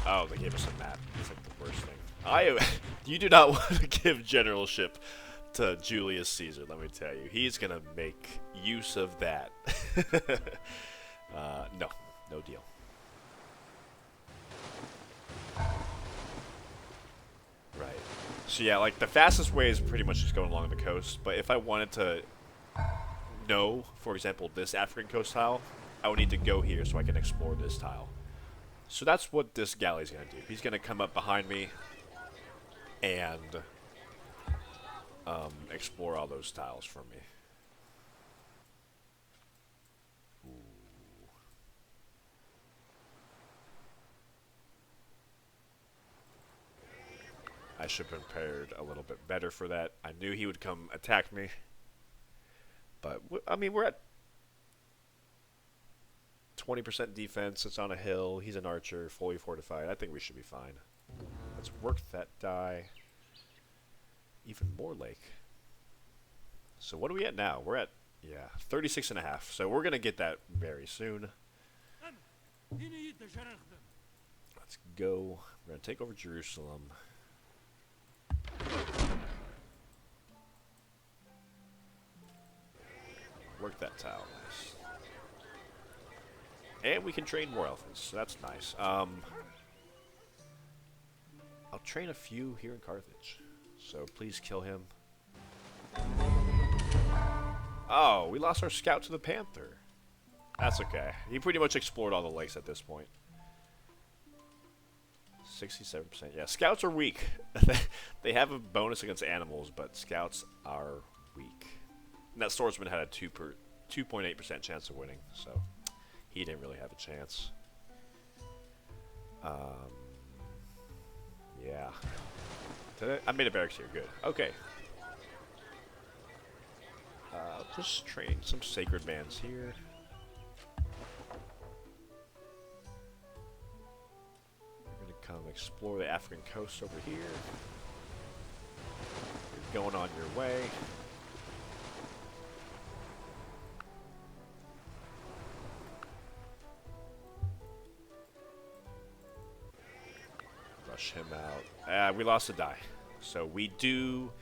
Oh, they gave us a map. It's like the worst thing. You do not want to give generalship to Julius Caesar, let me tell you. He's going to make use of that. No. No deal. Right. So yeah, like the fastest way is pretty much just going along the coast. But if I wanted to know, for example, this African coast tile, I would need to go here so I can explore this tile. So that's what this galley's going to do. He's going to come up behind me and explore all those tiles for me. Ooh. I should have prepared a little bit better for that. I knew he would come attack me. But, I mean, we're at 20% defense. It's on a hill. He's an archer, fully fortified. I think we should be fine. Let's work that die. Even more lake. So what are we at now? We're at, yeah, 36 and a half. So we're going to get that very soon. Let's go. We're going to take over Jerusalem. Work that tile. Nice. And we can train more elephants, so that's nice. I'll train a few here in Carthage. So please kill him. Oh, we lost our scout to the panther. That's okay. He pretty much explored all the lakes at this point. 67%. Yeah, scouts are weak. They have a bonus against animals, but scouts are weak. And that swordsman had a 2.8% chance of winning, so he didn't really have a chance. Yeah. I made a barracks here. Good. Okay. I'll just train some sacred bands here. We're going to come explore the African coast over here. You're going on your way. Rush him out. We lost a die. So we do...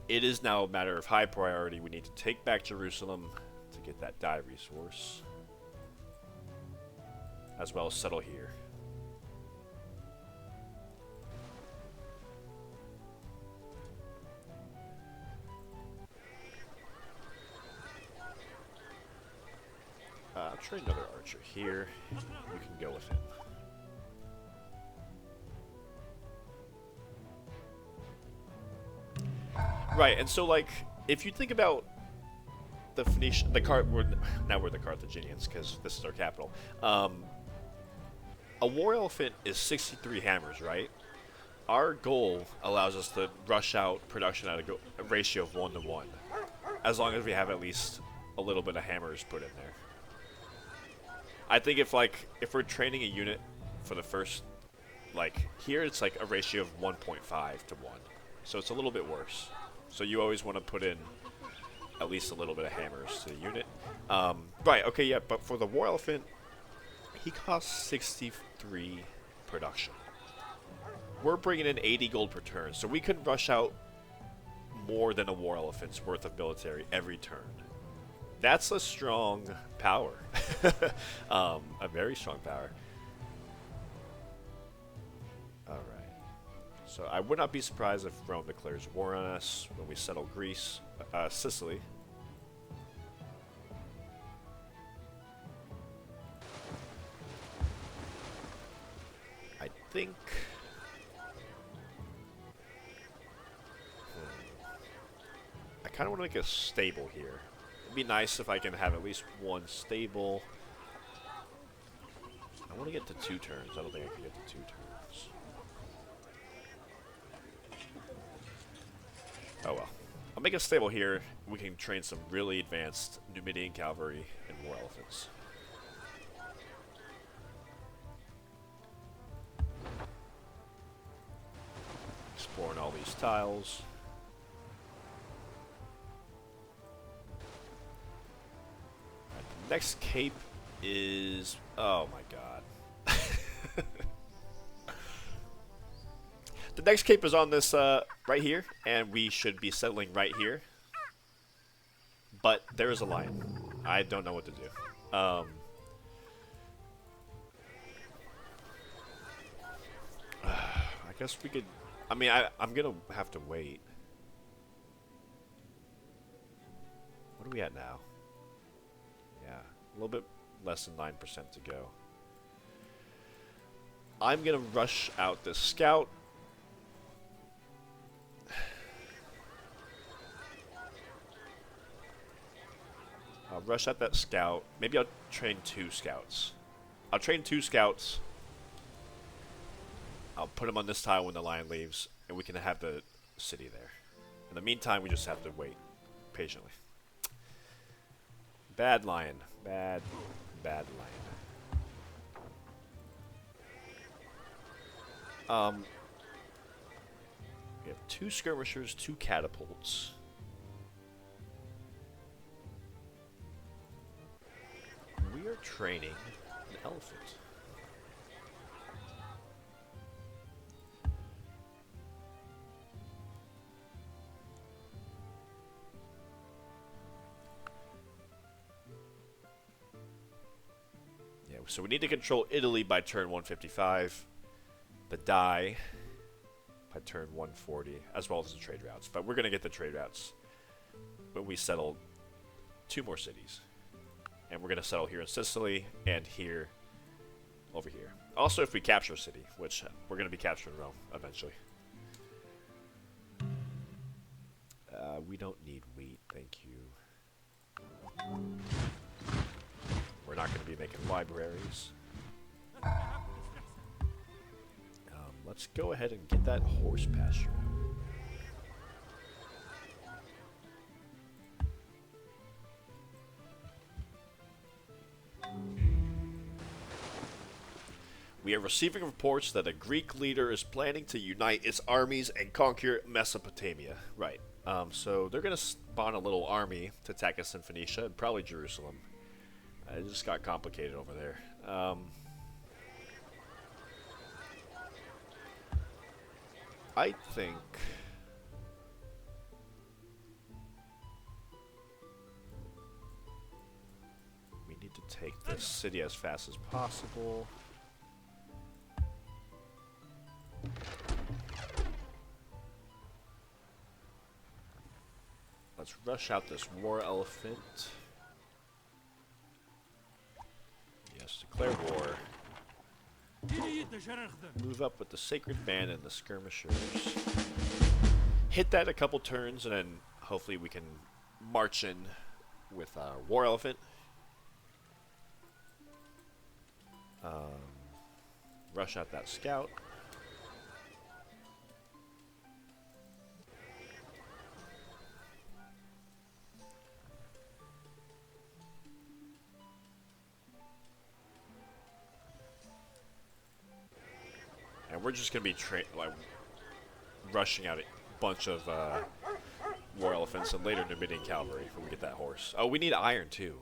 It is now a matter of high priority. We need to take back Jerusalem to get that die resource. As well as settle here. I'll train another archer here. You can go with him. Right, and so like, if you think about the Phoenician, now we're the Carthaginians because this is our capital. A war elephant is 63 hammers, right? Our goal allows us to rush out production at a ratio of 1 to 1, as long as we have at least a little bit of hammers put in there. I think if we're training a unit for the first, like here it's like a ratio of 1.5 to 1, so it's a little bit worse. So you always want to put in at least a little bit of hammers to the unit. Right, okay, yeah, but for the war elephant, he costs 63 production. We're bringing in 80 gold per turn, so we can rush out more than a war elephant's worth of military every turn. That's a strong power. A very strong power. Alright. So I would not be surprised if Rome declares war on us when we settle Greece, Sicily. I think... I kind of want to make a stable here. It'd be nice if I can have at least one stable. I want to get to 2 turns. I don't think I can get to 2 turns. Oh well. I'll make a stable here. We can train some really advanced Numidian cavalry and war elephants. Exploring all these tiles. Right, the next cape is... Oh my god. The next cape is on this right here, and we should be settling right here. But there is a lion. I don't know what to do. I guess we could... I mean, I'm going to have to wait. What are we at now? Yeah, a little bit less than 9% to go. I'm going to rush out this scout. I'll rush out that scout. Maybe I'll train 2 scouts. I'll train 2 scouts. I'll put them on this tile when the lion leaves, and we can have the city there. In the meantime, we just have to wait patiently. Bad lion. Bad lion. We have 2 skirmishers, 2 catapults. training an elephant. Yeah, so we need to control Italy by turn 155, but die by turn 140, as well as the trade routes. But we're going to get the trade routes when we settle 2 more cities. And we're going to settle here in Sicily and here over here. Also, if we capture a city, which we're going to be capturing Rome eventually. We don't need wheat, thank you. We're not going to be making libraries. Let's go ahead and get that horse pasture out. We are receiving reports that a Greek leader is planning to unite its armies and conquer Mesopotamia. Right. So they're going to spawn a little army to attack us in Phoenicia and probably Jerusalem. It just got complicated over there. I think we need to take this city as fast as possible. Let's rush out this war elephant. Yes, declare war. Move up with the sacred band and the skirmishers. Hit that a couple turns, and then hopefully we can march in with our war elephant. Rush out that scout. And we're just going to be rushing out a bunch of war elephants and later Numidian cavalry when we get that horse. Oh, we need iron too.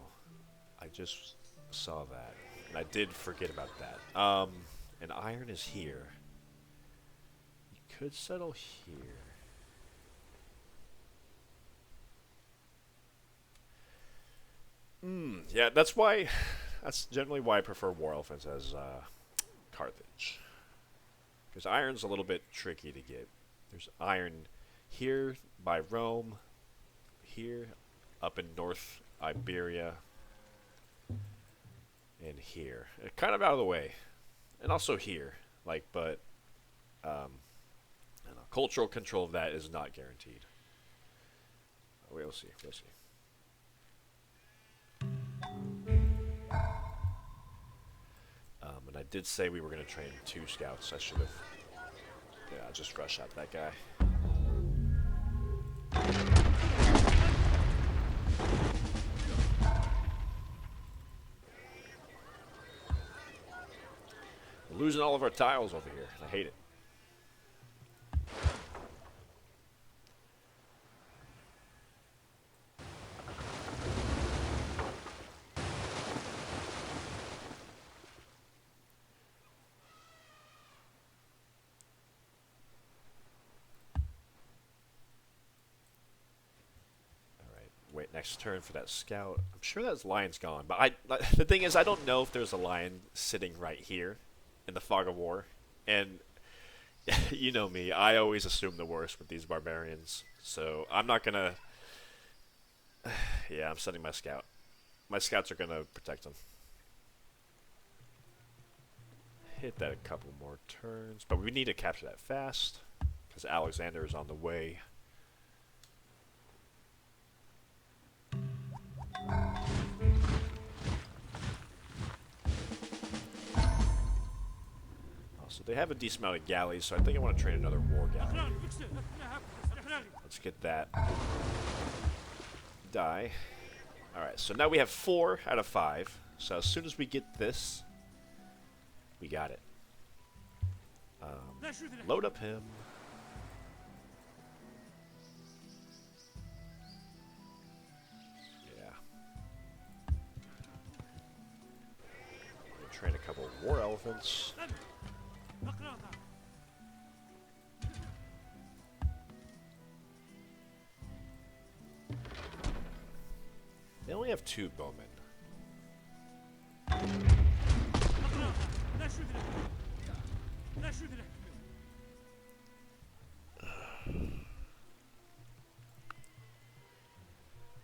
I just saw that. And I did forget about that. And iron is here. You could settle here. Yeah, that's generally why I prefer war elephants as Carthage. Because iron's a little bit tricky to get. There's iron here by Rome, here up in North Iberia, and here. Kind of out of the way. And also here. But I don't know, cultural control of that is not guaranteed. We'll see. We'll see. And I did say we were going to train 2 scouts. I should have... Yeah, I'll just rush out that guy. We're losing all of our tiles over here. I hate it. Wait, next turn for that scout. I'm sure that lion's gone, but the thing is, I don't know if there's a lion sitting right here in the fog of war. And you know me, I always assume the worst with these barbarians. So I'm not gonna... Yeah, I'm sending my scout. My scouts are gonna protect him. Hit that a couple more turns, but we need to capture that fast because Alexander is on the way. So they have a decent amount of galleys, so I think I want to train another war galley. Let's get that. Die. Alright, so now we have 4 out of 5. So as soon as we get this, we got it. Load up him. Train a couple war elephants. They only have 2 bowmen.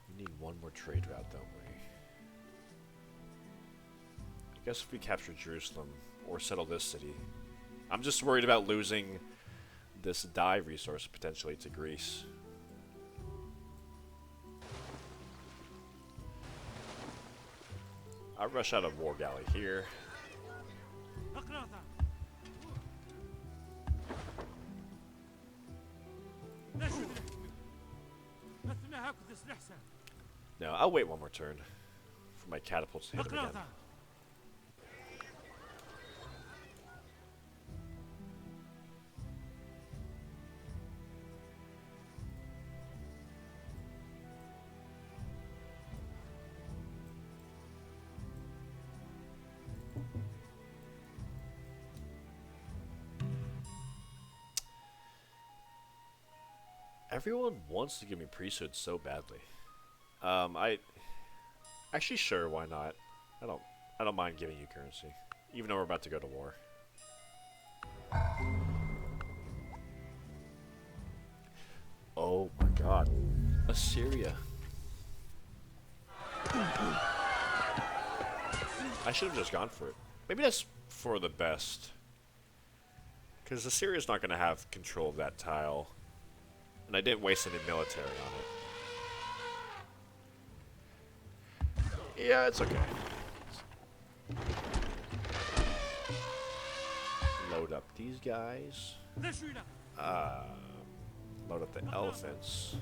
We need one more trade route, don't we? I guess if we capture Jerusalem or settle this city. I'm just worried about losing this dye resource potentially to Greece. I'll rush out a war galley here. No, I'll wait one more turn for my catapults to hit him again. Everyone wants to give me priesthood so badly. Actually, sure, why not? I don't mind giving you currency, even though we're about to go to war. Oh my God, Assyria. I should have just gone for it. Maybe that's for the best, because Assyria's not going to have control of that tile. And I didn't waste any military on it. Yeah, it's okay. Load up these guys. Load up the elephants.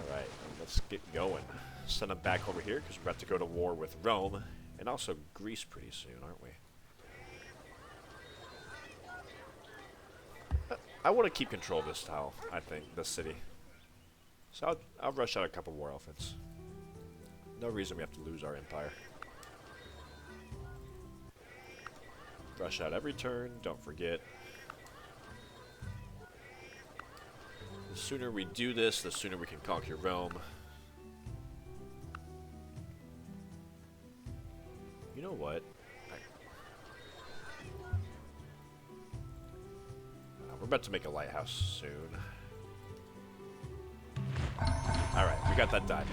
Alright, let's get going. Send them back over here because we're about to go to war with Rome and also Greece pretty soon, aren't we? I want to keep control of this tile, I think, this city. So I'll rush out a couple war elephants. No reason we have to lose our empire. Rush out every turn, don't forget. The sooner we do this, the sooner we can conquer Rome. You know what? We're about to make a lighthouse soon. Alright, we got that dye back.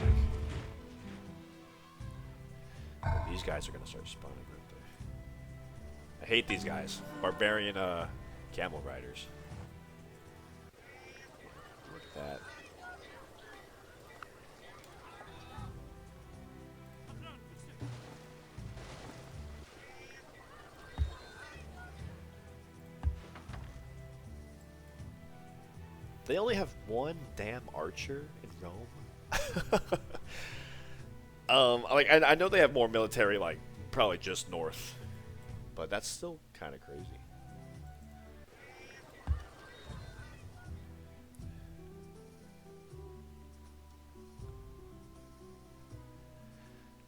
Oh, these guys are going to start spawning right there. I hate these guys. Barbarian camel riders. Look at that. They only have one damn archer in Rome. Like I know they have more military, like probably just north, but that's still kind of crazy.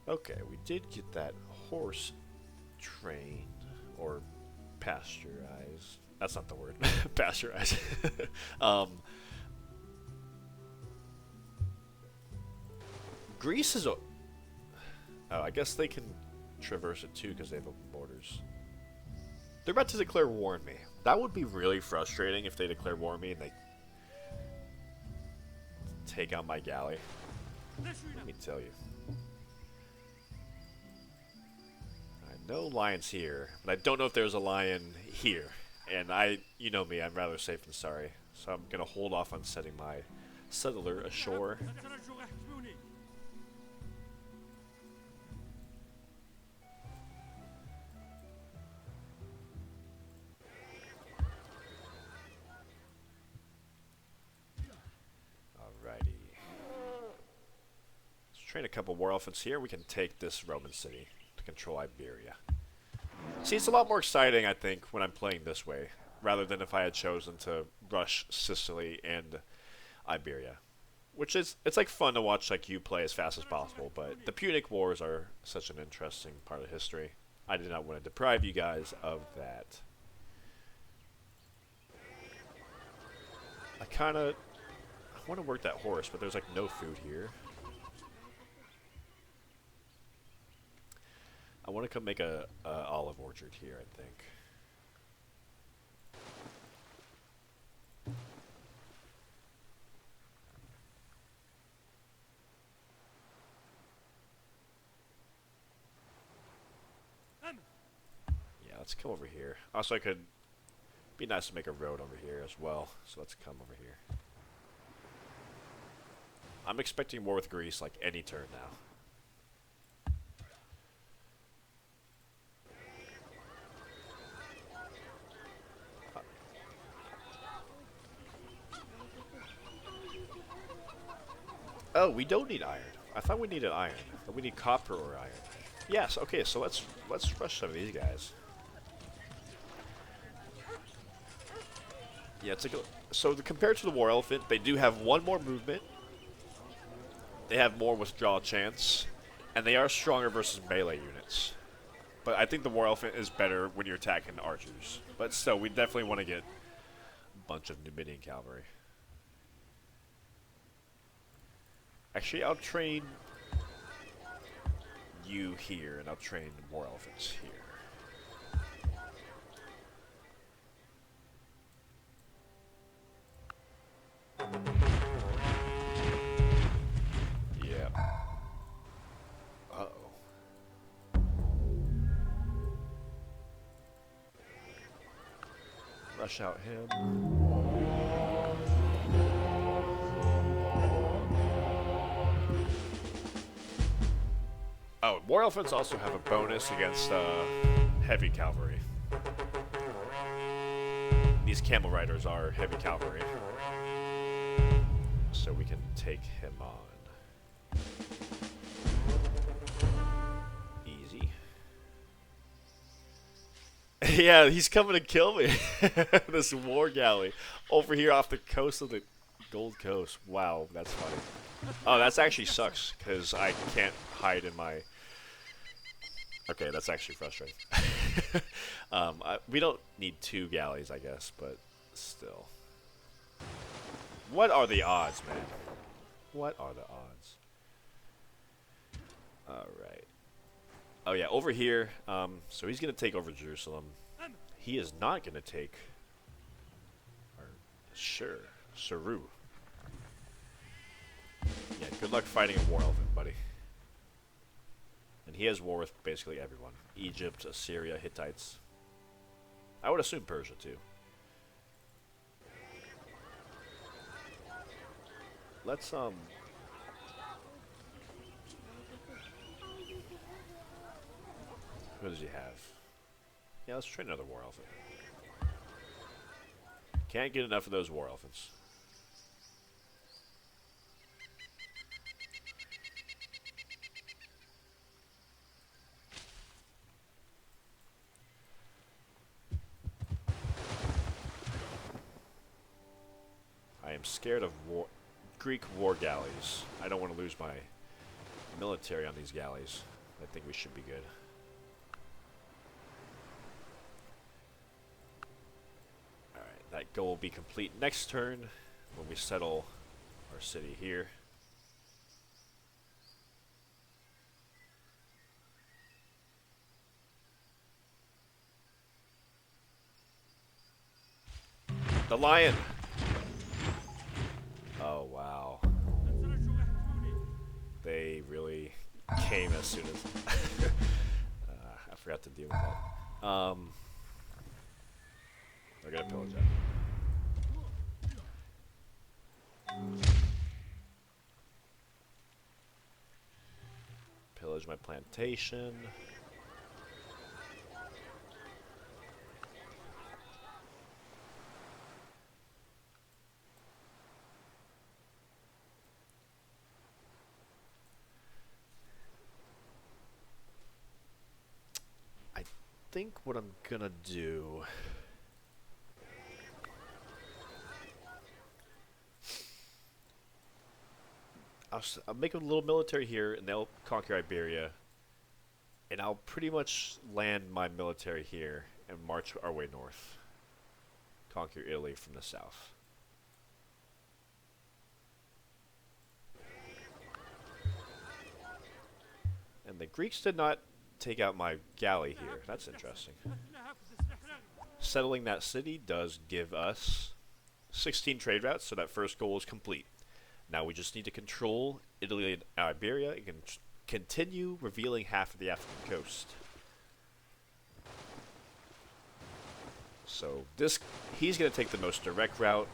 Okay, we did get that horse trained or pasteurized. That's not the word. Pasteurized. Greece is... Oh, I guess they can traverse it too because they have open borders. They're about to declare war on me. That would be really frustrating if they declare war on me and they take out my galley. Let me tell you. No lions here, but I don't know if there's a lion here. And you know me, I'm rather safe than sorry. So I'm gonna hold off on setting my settler ashore. Alrighty. Let's train a couple war elephants here. We can take this Roman city. Control Iberia. See, it's a lot more exciting, I think, when I'm playing this way. Because I can, rather than if I had chosen to rush Sicily and Iberia. Which is, it's like fun to watch like you play as fast as possible, but the Punic Wars are such an interesting part of history. I did not want to deprive you guys of that. I want to work that horse, but there's like no food here. I want to come make a olive orchard here, I think. Yeah, let's come over here. Also, I could be nice to make a road over here as well, so let's come over here. I'm expecting war with Greece like any turn now. Oh, we don't need iron. I thought we needed iron. But we need copper or iron. Yes, okay, so let's rush some of these guys. Yeah, so compared to the War Elephant, they do have one more movement. They have more withdrawal chance, and they are stronger versus melee units. But I think the War Elephant is better when you're attacking archers. But still, we definitely want to get a bunch of Numidian cavalry. Actually, I'll train you here, and I'll train War Elephants here. Yeah. Uh-oh. Rush out him. Oh, War Elephants also have a bonus against heavy cavalry. These camel riders are heavy cavalry. So we can take him on. Easy. Yeah, he's coming to kill me. This war galley over here off the coast of the Gold Coast. Wow, that's funny. Oh, that's actually sucks because I can't hide in my... Okay, that's actually frustrating. We don't need 2 galleys, I guess, but still. What are the odds, man? What are the odds? Alright. Oh yeah, over here, so he's going to take over Jerusalem. He is not going to take... Sure, Saru. Yeah, good luck fighting a War Elephant, buddy. And he has war with basically everyone. Egypt, Assyria, Hittites. I would assume Persia, too. Let's, Who does he have? Yeah, let's train another War Elephant. Can't get enough of those War Elephants. I am scared of Greek war galleys. I don't want to lose my military on these galleys. I think we should be good. Alright, that goal will be complete next turn when we settle our city here. The lion! Oh, wow. They really came as soon as... I forgot to deal with that. They're gonna pillage that. Pillage my plantation. I think what I'm gonna do I'll make a little military here, and they'll conquer Iberia, and I'll pretty much land my military here and march our way north, conquer Italy from the south. And the Greeks did not take out my galley here. That's interesting. Settling that city does give us 16 trade routes, so that first goal is complete. Now we just need to control Italy and Iberia and continue revealing half of the African coast. So he's going to take the most direct route,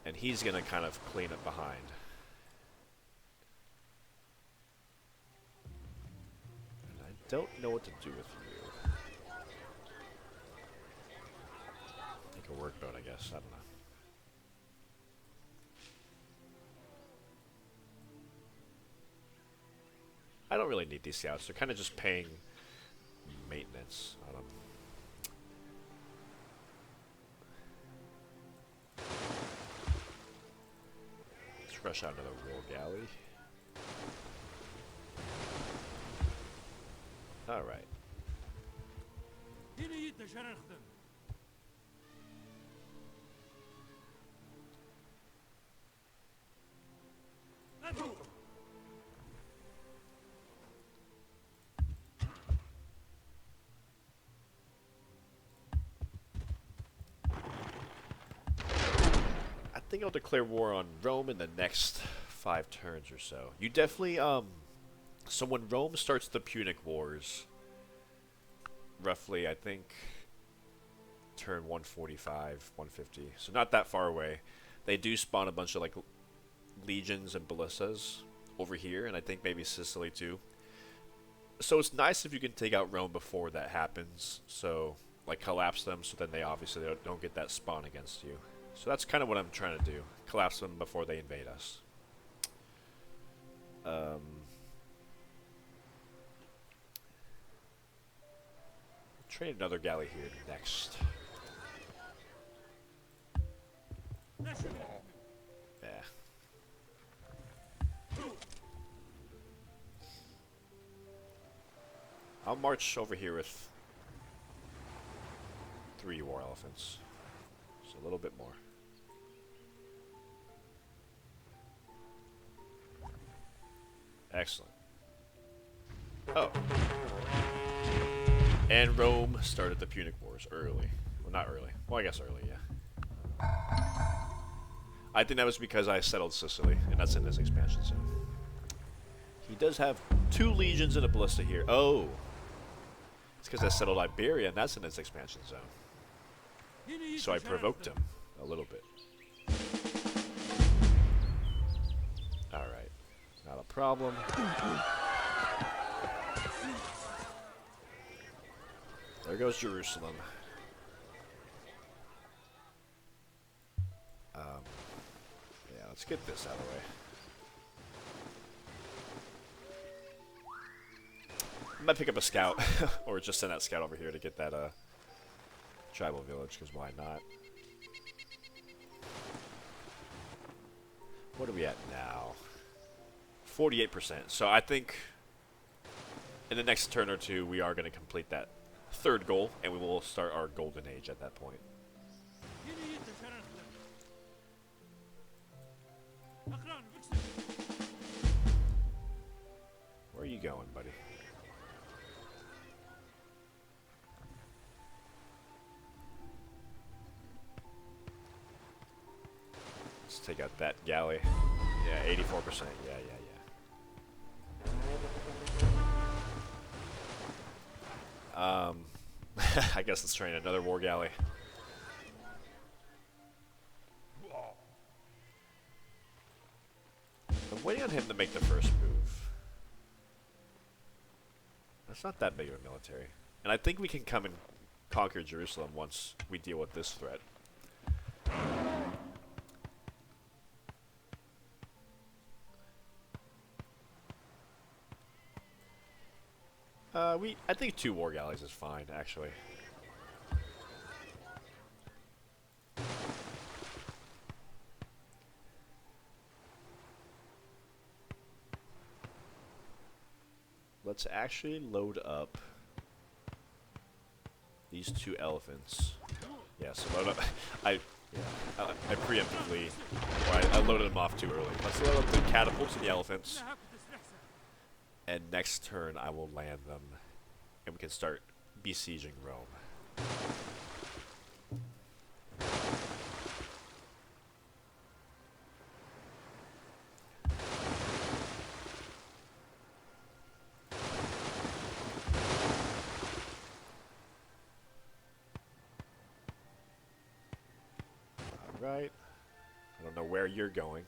and he's going to kind of clean it behind. And I don't know what to do with you. Make a workboat, I guess. I don't know. I don't really need these scouts. They're kind of just paying maintenance on them. Let's rush out another war galley. Alright. I think I'll declare war on Rome in the next 5 turns or so. You definitely, so when Rome starts the Punic Wars, roughly, I think, turn 145, 150, so not that far away, they do spawn a bunch of, like, legions and ballistas over here, and I think maybe Sicily too. So it's nice if you can take out Rome before that happens, so, like, collapse them, so then they obviously don't get that spawn against you. So that's kind of what I'm trying to do. Collapse them before they invade us. Train another galley here next. Yeah. I'll march over here with 3 war elephants. Just a little bit more. Excellent. Oh. And Rome started the Punic Wars early. Well, not early. Well, I guess early, yeah. I think that was because I settled Sicily, and that's in this expansion zone. He does have 2 legions and a ballista here. Oh. It's because I settled Iberia, and that's in this expansion zone. So I provoked him a little bit. Alright. Not a problem. There goes Jerusalem. Yeah, let's get this out of the way. I might pick up a scout, or just send that scout over here to get that tribal village, because why not? What are we at now? 48%. So I think in the next turn or two, we are going to complete that 3rd goal, and we will start our golden age at that point. Where are you going, buddy? Let's take out that galley. Yeah, 84%. Yeah, yeah, yeah. I guess let's train another war galley. I'm waiting on him to make the first move. That's not that big of a military. And I think we can come and conquer Jerusalem once we deal with this threat. I think 2 war galleys is fine, actually. let's actually load up these 2 elephants. Yeah, so load up. I preemptively, or I loaded them off too early. Let's load up the catapults and the elephants. And next turn, I will land them, and we can start besieging Rome. Alright. I don't know where you're going.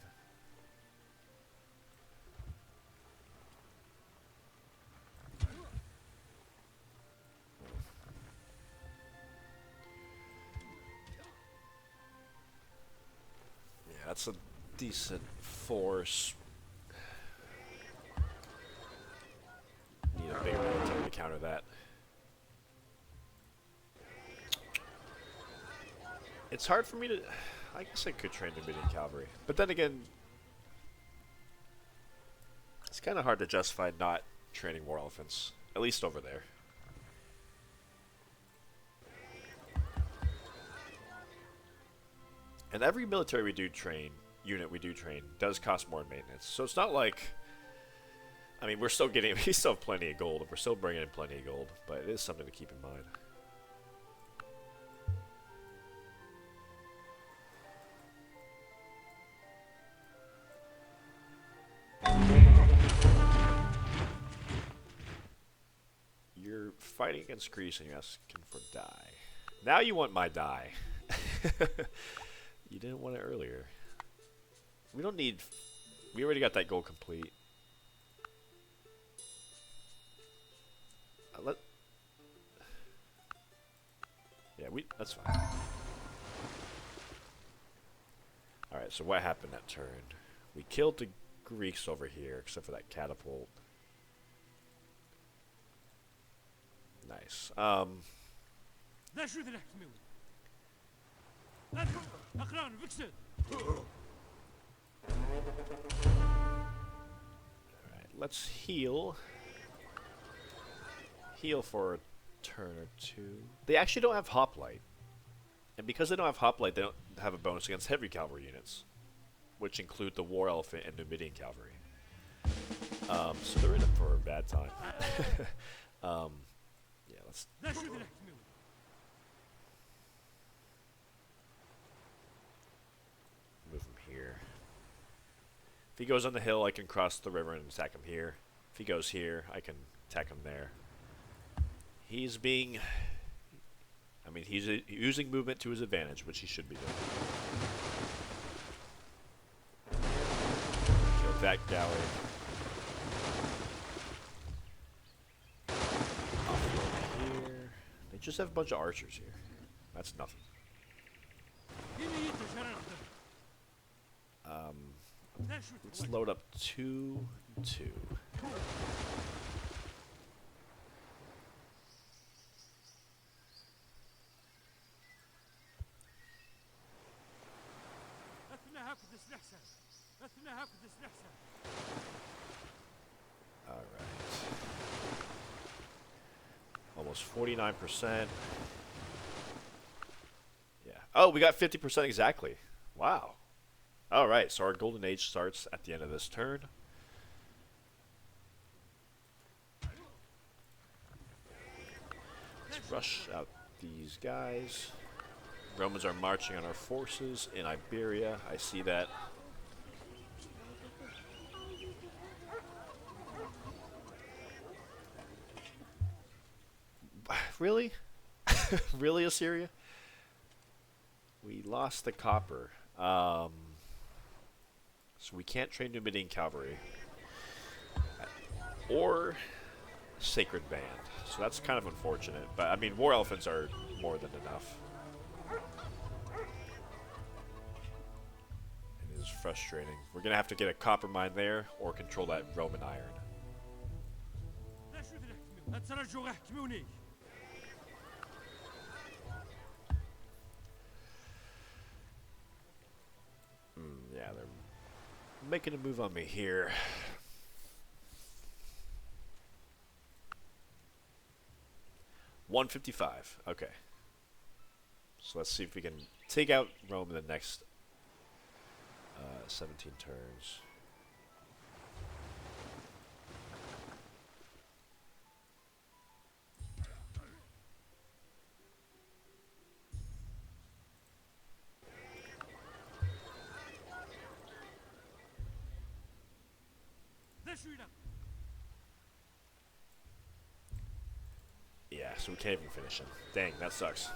That's a decent force. Need a bigger military to counter that. It's hard for me to... I guess I could train Numidian cavalry. But then again... It's kind of hard to justify not training war elephants. At least over there. And every military unit we do train, does cost more in maintenance. So it's not like, I mean, we still have plenty of gold, we're still bringing in plenty of gold, but it is something to keep in mind. You're fighting against Greece and you're asking for dye. Now you want my dye. You didn't want it earlier. We don't need... We already got that goal complete. Yeah, that's fine. Alright, so what happened that turn? We killed the Greeks over here, except for that catapult. Nice. Alright, let's heal. Heal for a turn or two. They actually don't have hoplite. And because they don't have hoplite, they don't have a bonus against heavy cavalry units, which include the war elephant and Numidian cavalry. So they're in it for a bad time. Yeah, let's... move him here. If he goes on the hill, I can cross the river and attack him here. If he goes here, I can attack him there. He's being... I mean, he's using movement to his advantage, which he should be doing. Kill that galley. Offload here. They just have a bunch of archers here. That's nothing. Let's load up 2-2. Alright. Almost 49%. Yeah. Oh, we got 50% exactly. Wow. Alright, so our golden age starts at the end of this turn. Let's rush out these guys. Romans are marching on our forces in Iberia. I see that. Really? Really, Assyria? We lost the copper. So we can't train Numidian cavalry. Or Sacred Band. So that's kind of unfortunate. But, I mean, war elephants are more than enough. It is frustrating. We're going to have to get a copper mine there or control that Roman iron. Yeah, they're making a move on me here. 155. Okay. So let's see if we can take out Rome in the next 17 turns. Yeah, so we can't even finish him. Dang, that sucks.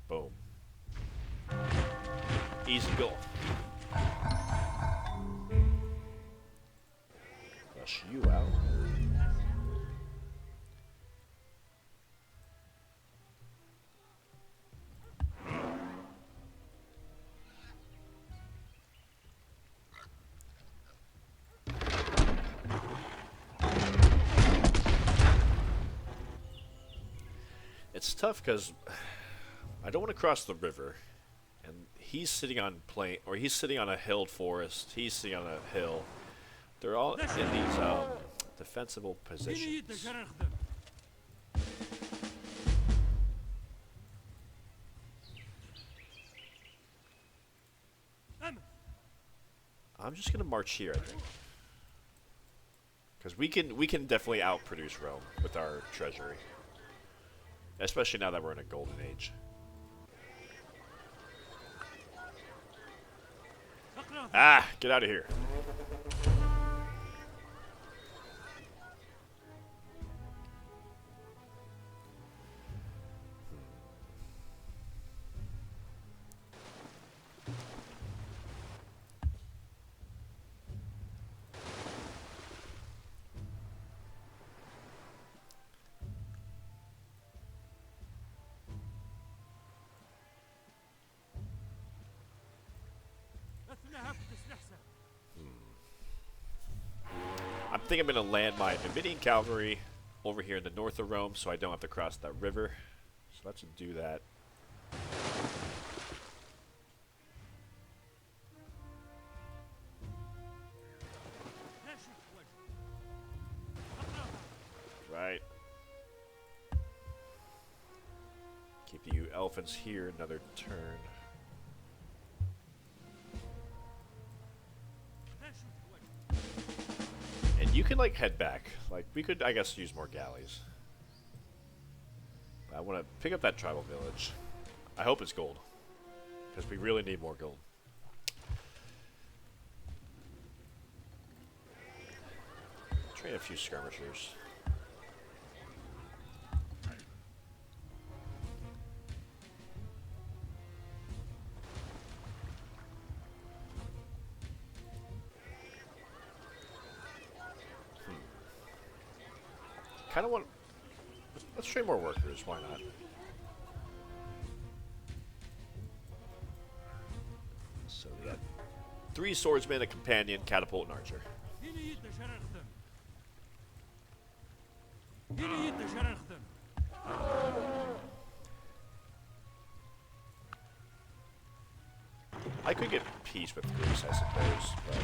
Boom. Easy goal. Flush you out. It's tough because I don't want to cross the river, and he's sitting on plain, or he's sitting on a hilled forest. He's sitting on a hill. They're all in these defensible positions. I'm just gonna march here, I think, because we can definitely outproduce Rome with our treasury. Especially now that we're in a golden age. Ah, get out of here. I think I'm going to land my Numidian cavalry over here in the north of Rome so I don't have to cross that river. So let's do that. Right. Keep you elephants here another turn. And you can, like, head back. Like, we could, I guess, use more galleys. I want to pick up that tribal village. I hope it's gold, because we really need more gold. Train a few skirmishers. Kind of want. Let's train more workers. Why not? So we got 3 swordsmen, a companion, catapult, and archer. I could get peace with Greece, I suppose, but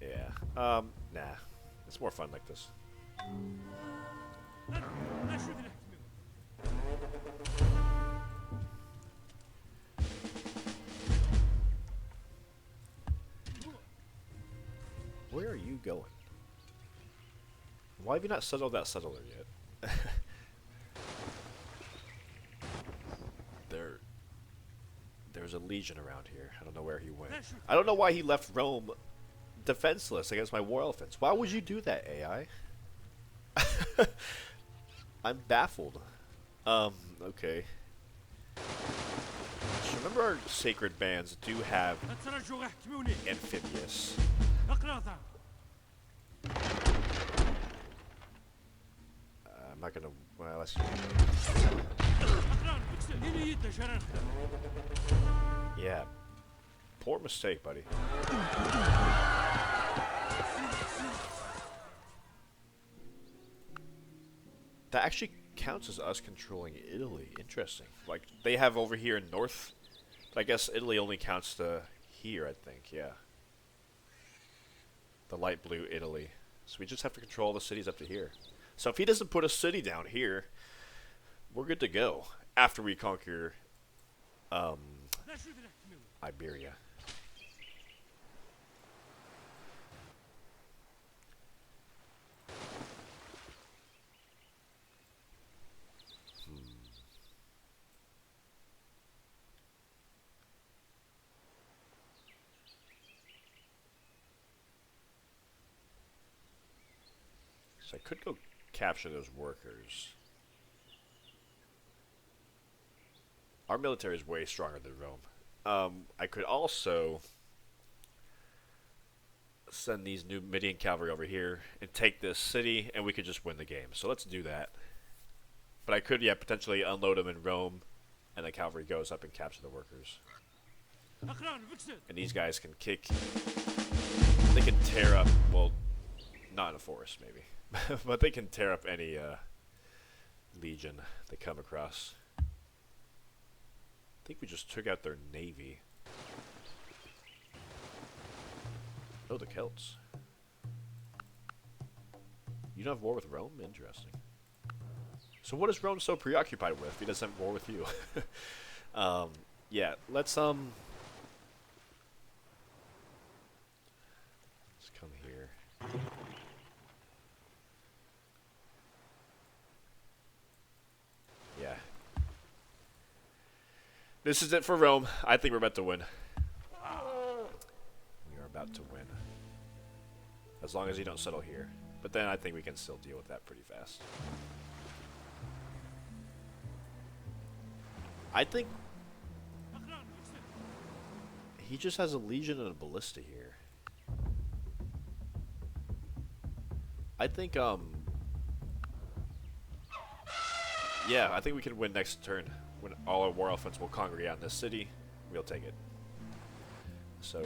yeah. Nah. It's more fun like this. Where are you going? Why have you not settled that settler yet? There's a legion around here. I don't know where he went. I don't know why he left Rome defenseless against my war elephants. Why would you do that, AI? I'm baffled. Okay. So remember our sacred bands do have amphibious. I'm not gonna. Well, let's. Yeah. Poor mistake, buddy. That actually counts as us controlling Italy. Interesting. Like, they have over here in north. I guess Italy only counts to here, I think, yeah. The light blue Italy. So we just have to control the cities up to here. So if he doesn't put a city down here, we're good to go. After we conquer Iberia. So I could go capture those workers. Our military is way stronger than Rome. I could also send these Numidian cavalry over here and take this city, and we could just win the game. So let's do that. But I could, yeah, potentially unload them in Rome, and the cavalry goes up and capture the workers. And these guys can kick. They can tear up. Well, not in a forest, maybe. But they can tear up any legion they come across. I think we just took out their navy. Oh, the Celts. You don't have war with Rome? Interesting. So what is Rome so preoccupied with if he doesn't have war with you? Yeah, let's come here. Yeah. This is it for Rome. I think we're about to win. We are about to win. As long as you don't settle here. But then I think we can still deal with that pretty fast. I think he just has a legion and a ballista here. I think, yeah, I think we can win next turn. When all our war elephants will congregate on this city, we'll take it. So,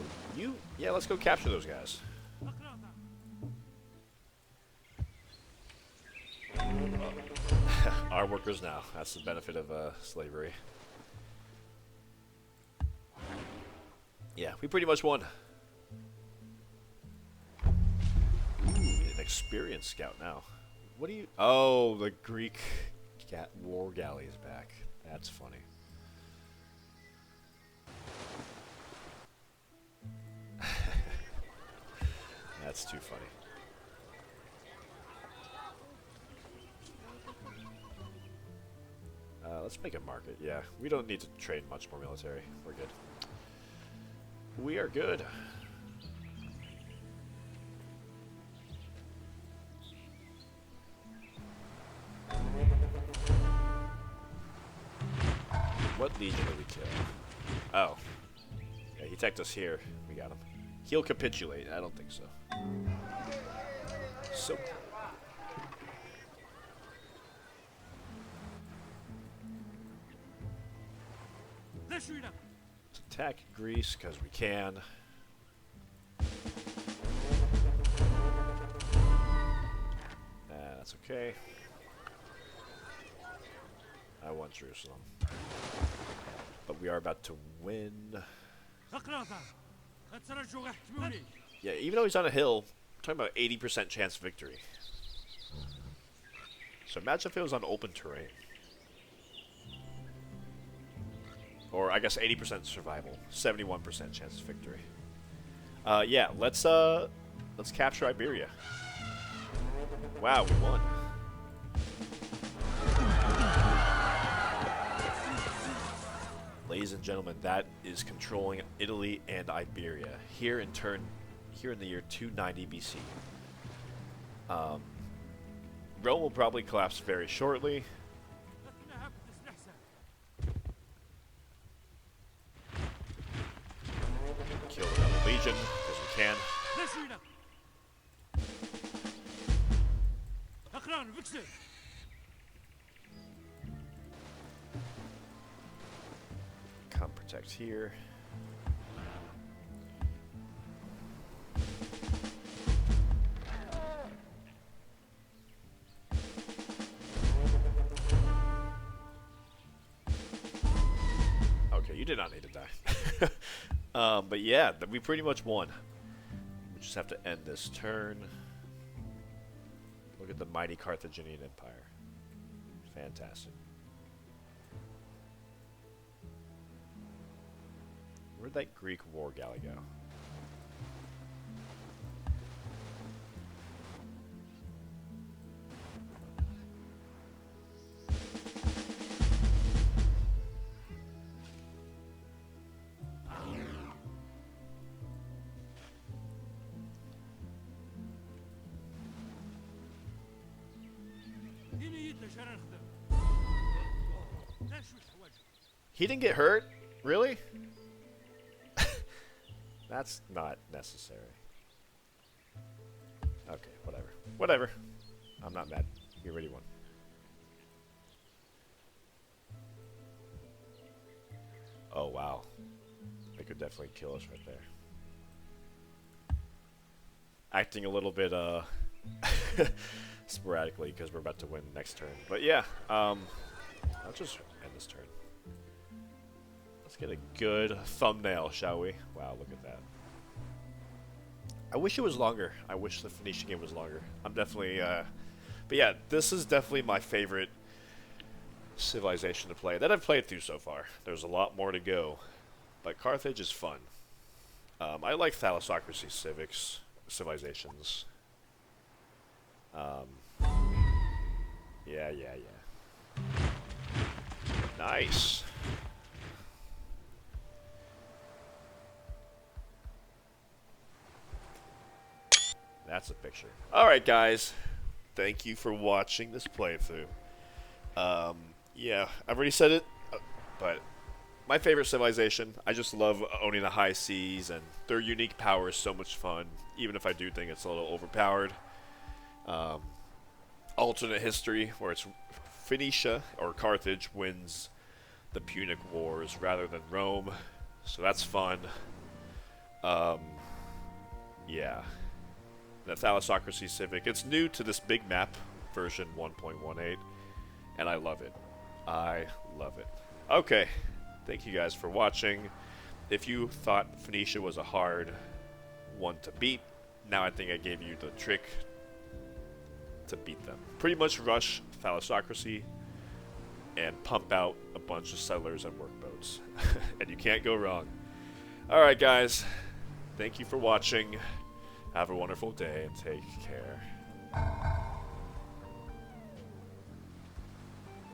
yeah, let's go capture those guys. Our workers now. That's the benefit of slavery. Yeah, we pretty much won. Ooh, an experienced scout now. What do you... Oh, the Greek war galley is back. That's funny. That's too funny. Let's make a market. Yeah, we don't need to trade much more military. We're good. We are good. What legion did we kill? Oh. Yeah, he attacked us here. We got him. He'll capitulate. I don't think so. So... Let's attack Greece because we can. That's okay. I want Jerusalem. But we are about to win. Yeah, even though he's on a hill, we're talking about 80% chance of victory. So imagine if it was on open terrain. Or I guess 80% survival, 71% chance of victory. Yeah, let's capture Iberia. Wow, we won. Ladies and gentlemen, that is controlling Italy and Iberia here in the year 290 BC. Rome will probably collapse very shortly. Kill another legion because we can. Come protect here. Okay, you did not need to die. But yeah, we pretty much won. We just have to end this turn. Look at the mighty Carthaginian Empire. Fantastic. Where'd that Greek war galley go? He didn't get hurt? Really? That's not necessary. Okay, whatever. Whatever. I'm not mad. You already won. Oh, wow. They could definitely kill us right there. Acting a little bit, sporadically, because we're about to win next turn. But yeah, I'll just end this turn. Let's get a good thumbnail, shall we? Wow, look at that. I wish it was longer. I wish the Phoenician game was longer. I'm definitely, but yeah, this is definitely my favorite civilization to play that I've played through so far. There's a lot more to go, but Carthage is fun. I like Thalassocracy civilizations. Yeah. Nice. That's a picture. Alright, guys. Thank you for watching this playthrough. Yeah, I've already said it, but my favorite civilization. I just love owning the high seas, and their unique power is so much fun, even if I do think it's a little overpowered. Alternate history, where it's Phoenicia, or Carthage, wins the Punic Wars rather than Rome, so that's fun. Yeah. The Thalassocracy Civic. It's new to this big map, version 1.18, and I love it. I love it. Okay, thank you guys for watching. If you thought Phoenicia was a hard one to beat, now I think I gave you the trick to beat them. Pretty much rush Thalassocracy and pump out a bunch of settlers and workboats. And you can't go wrong. Alright guys, thank you for watching. Have a wonderful day and take care.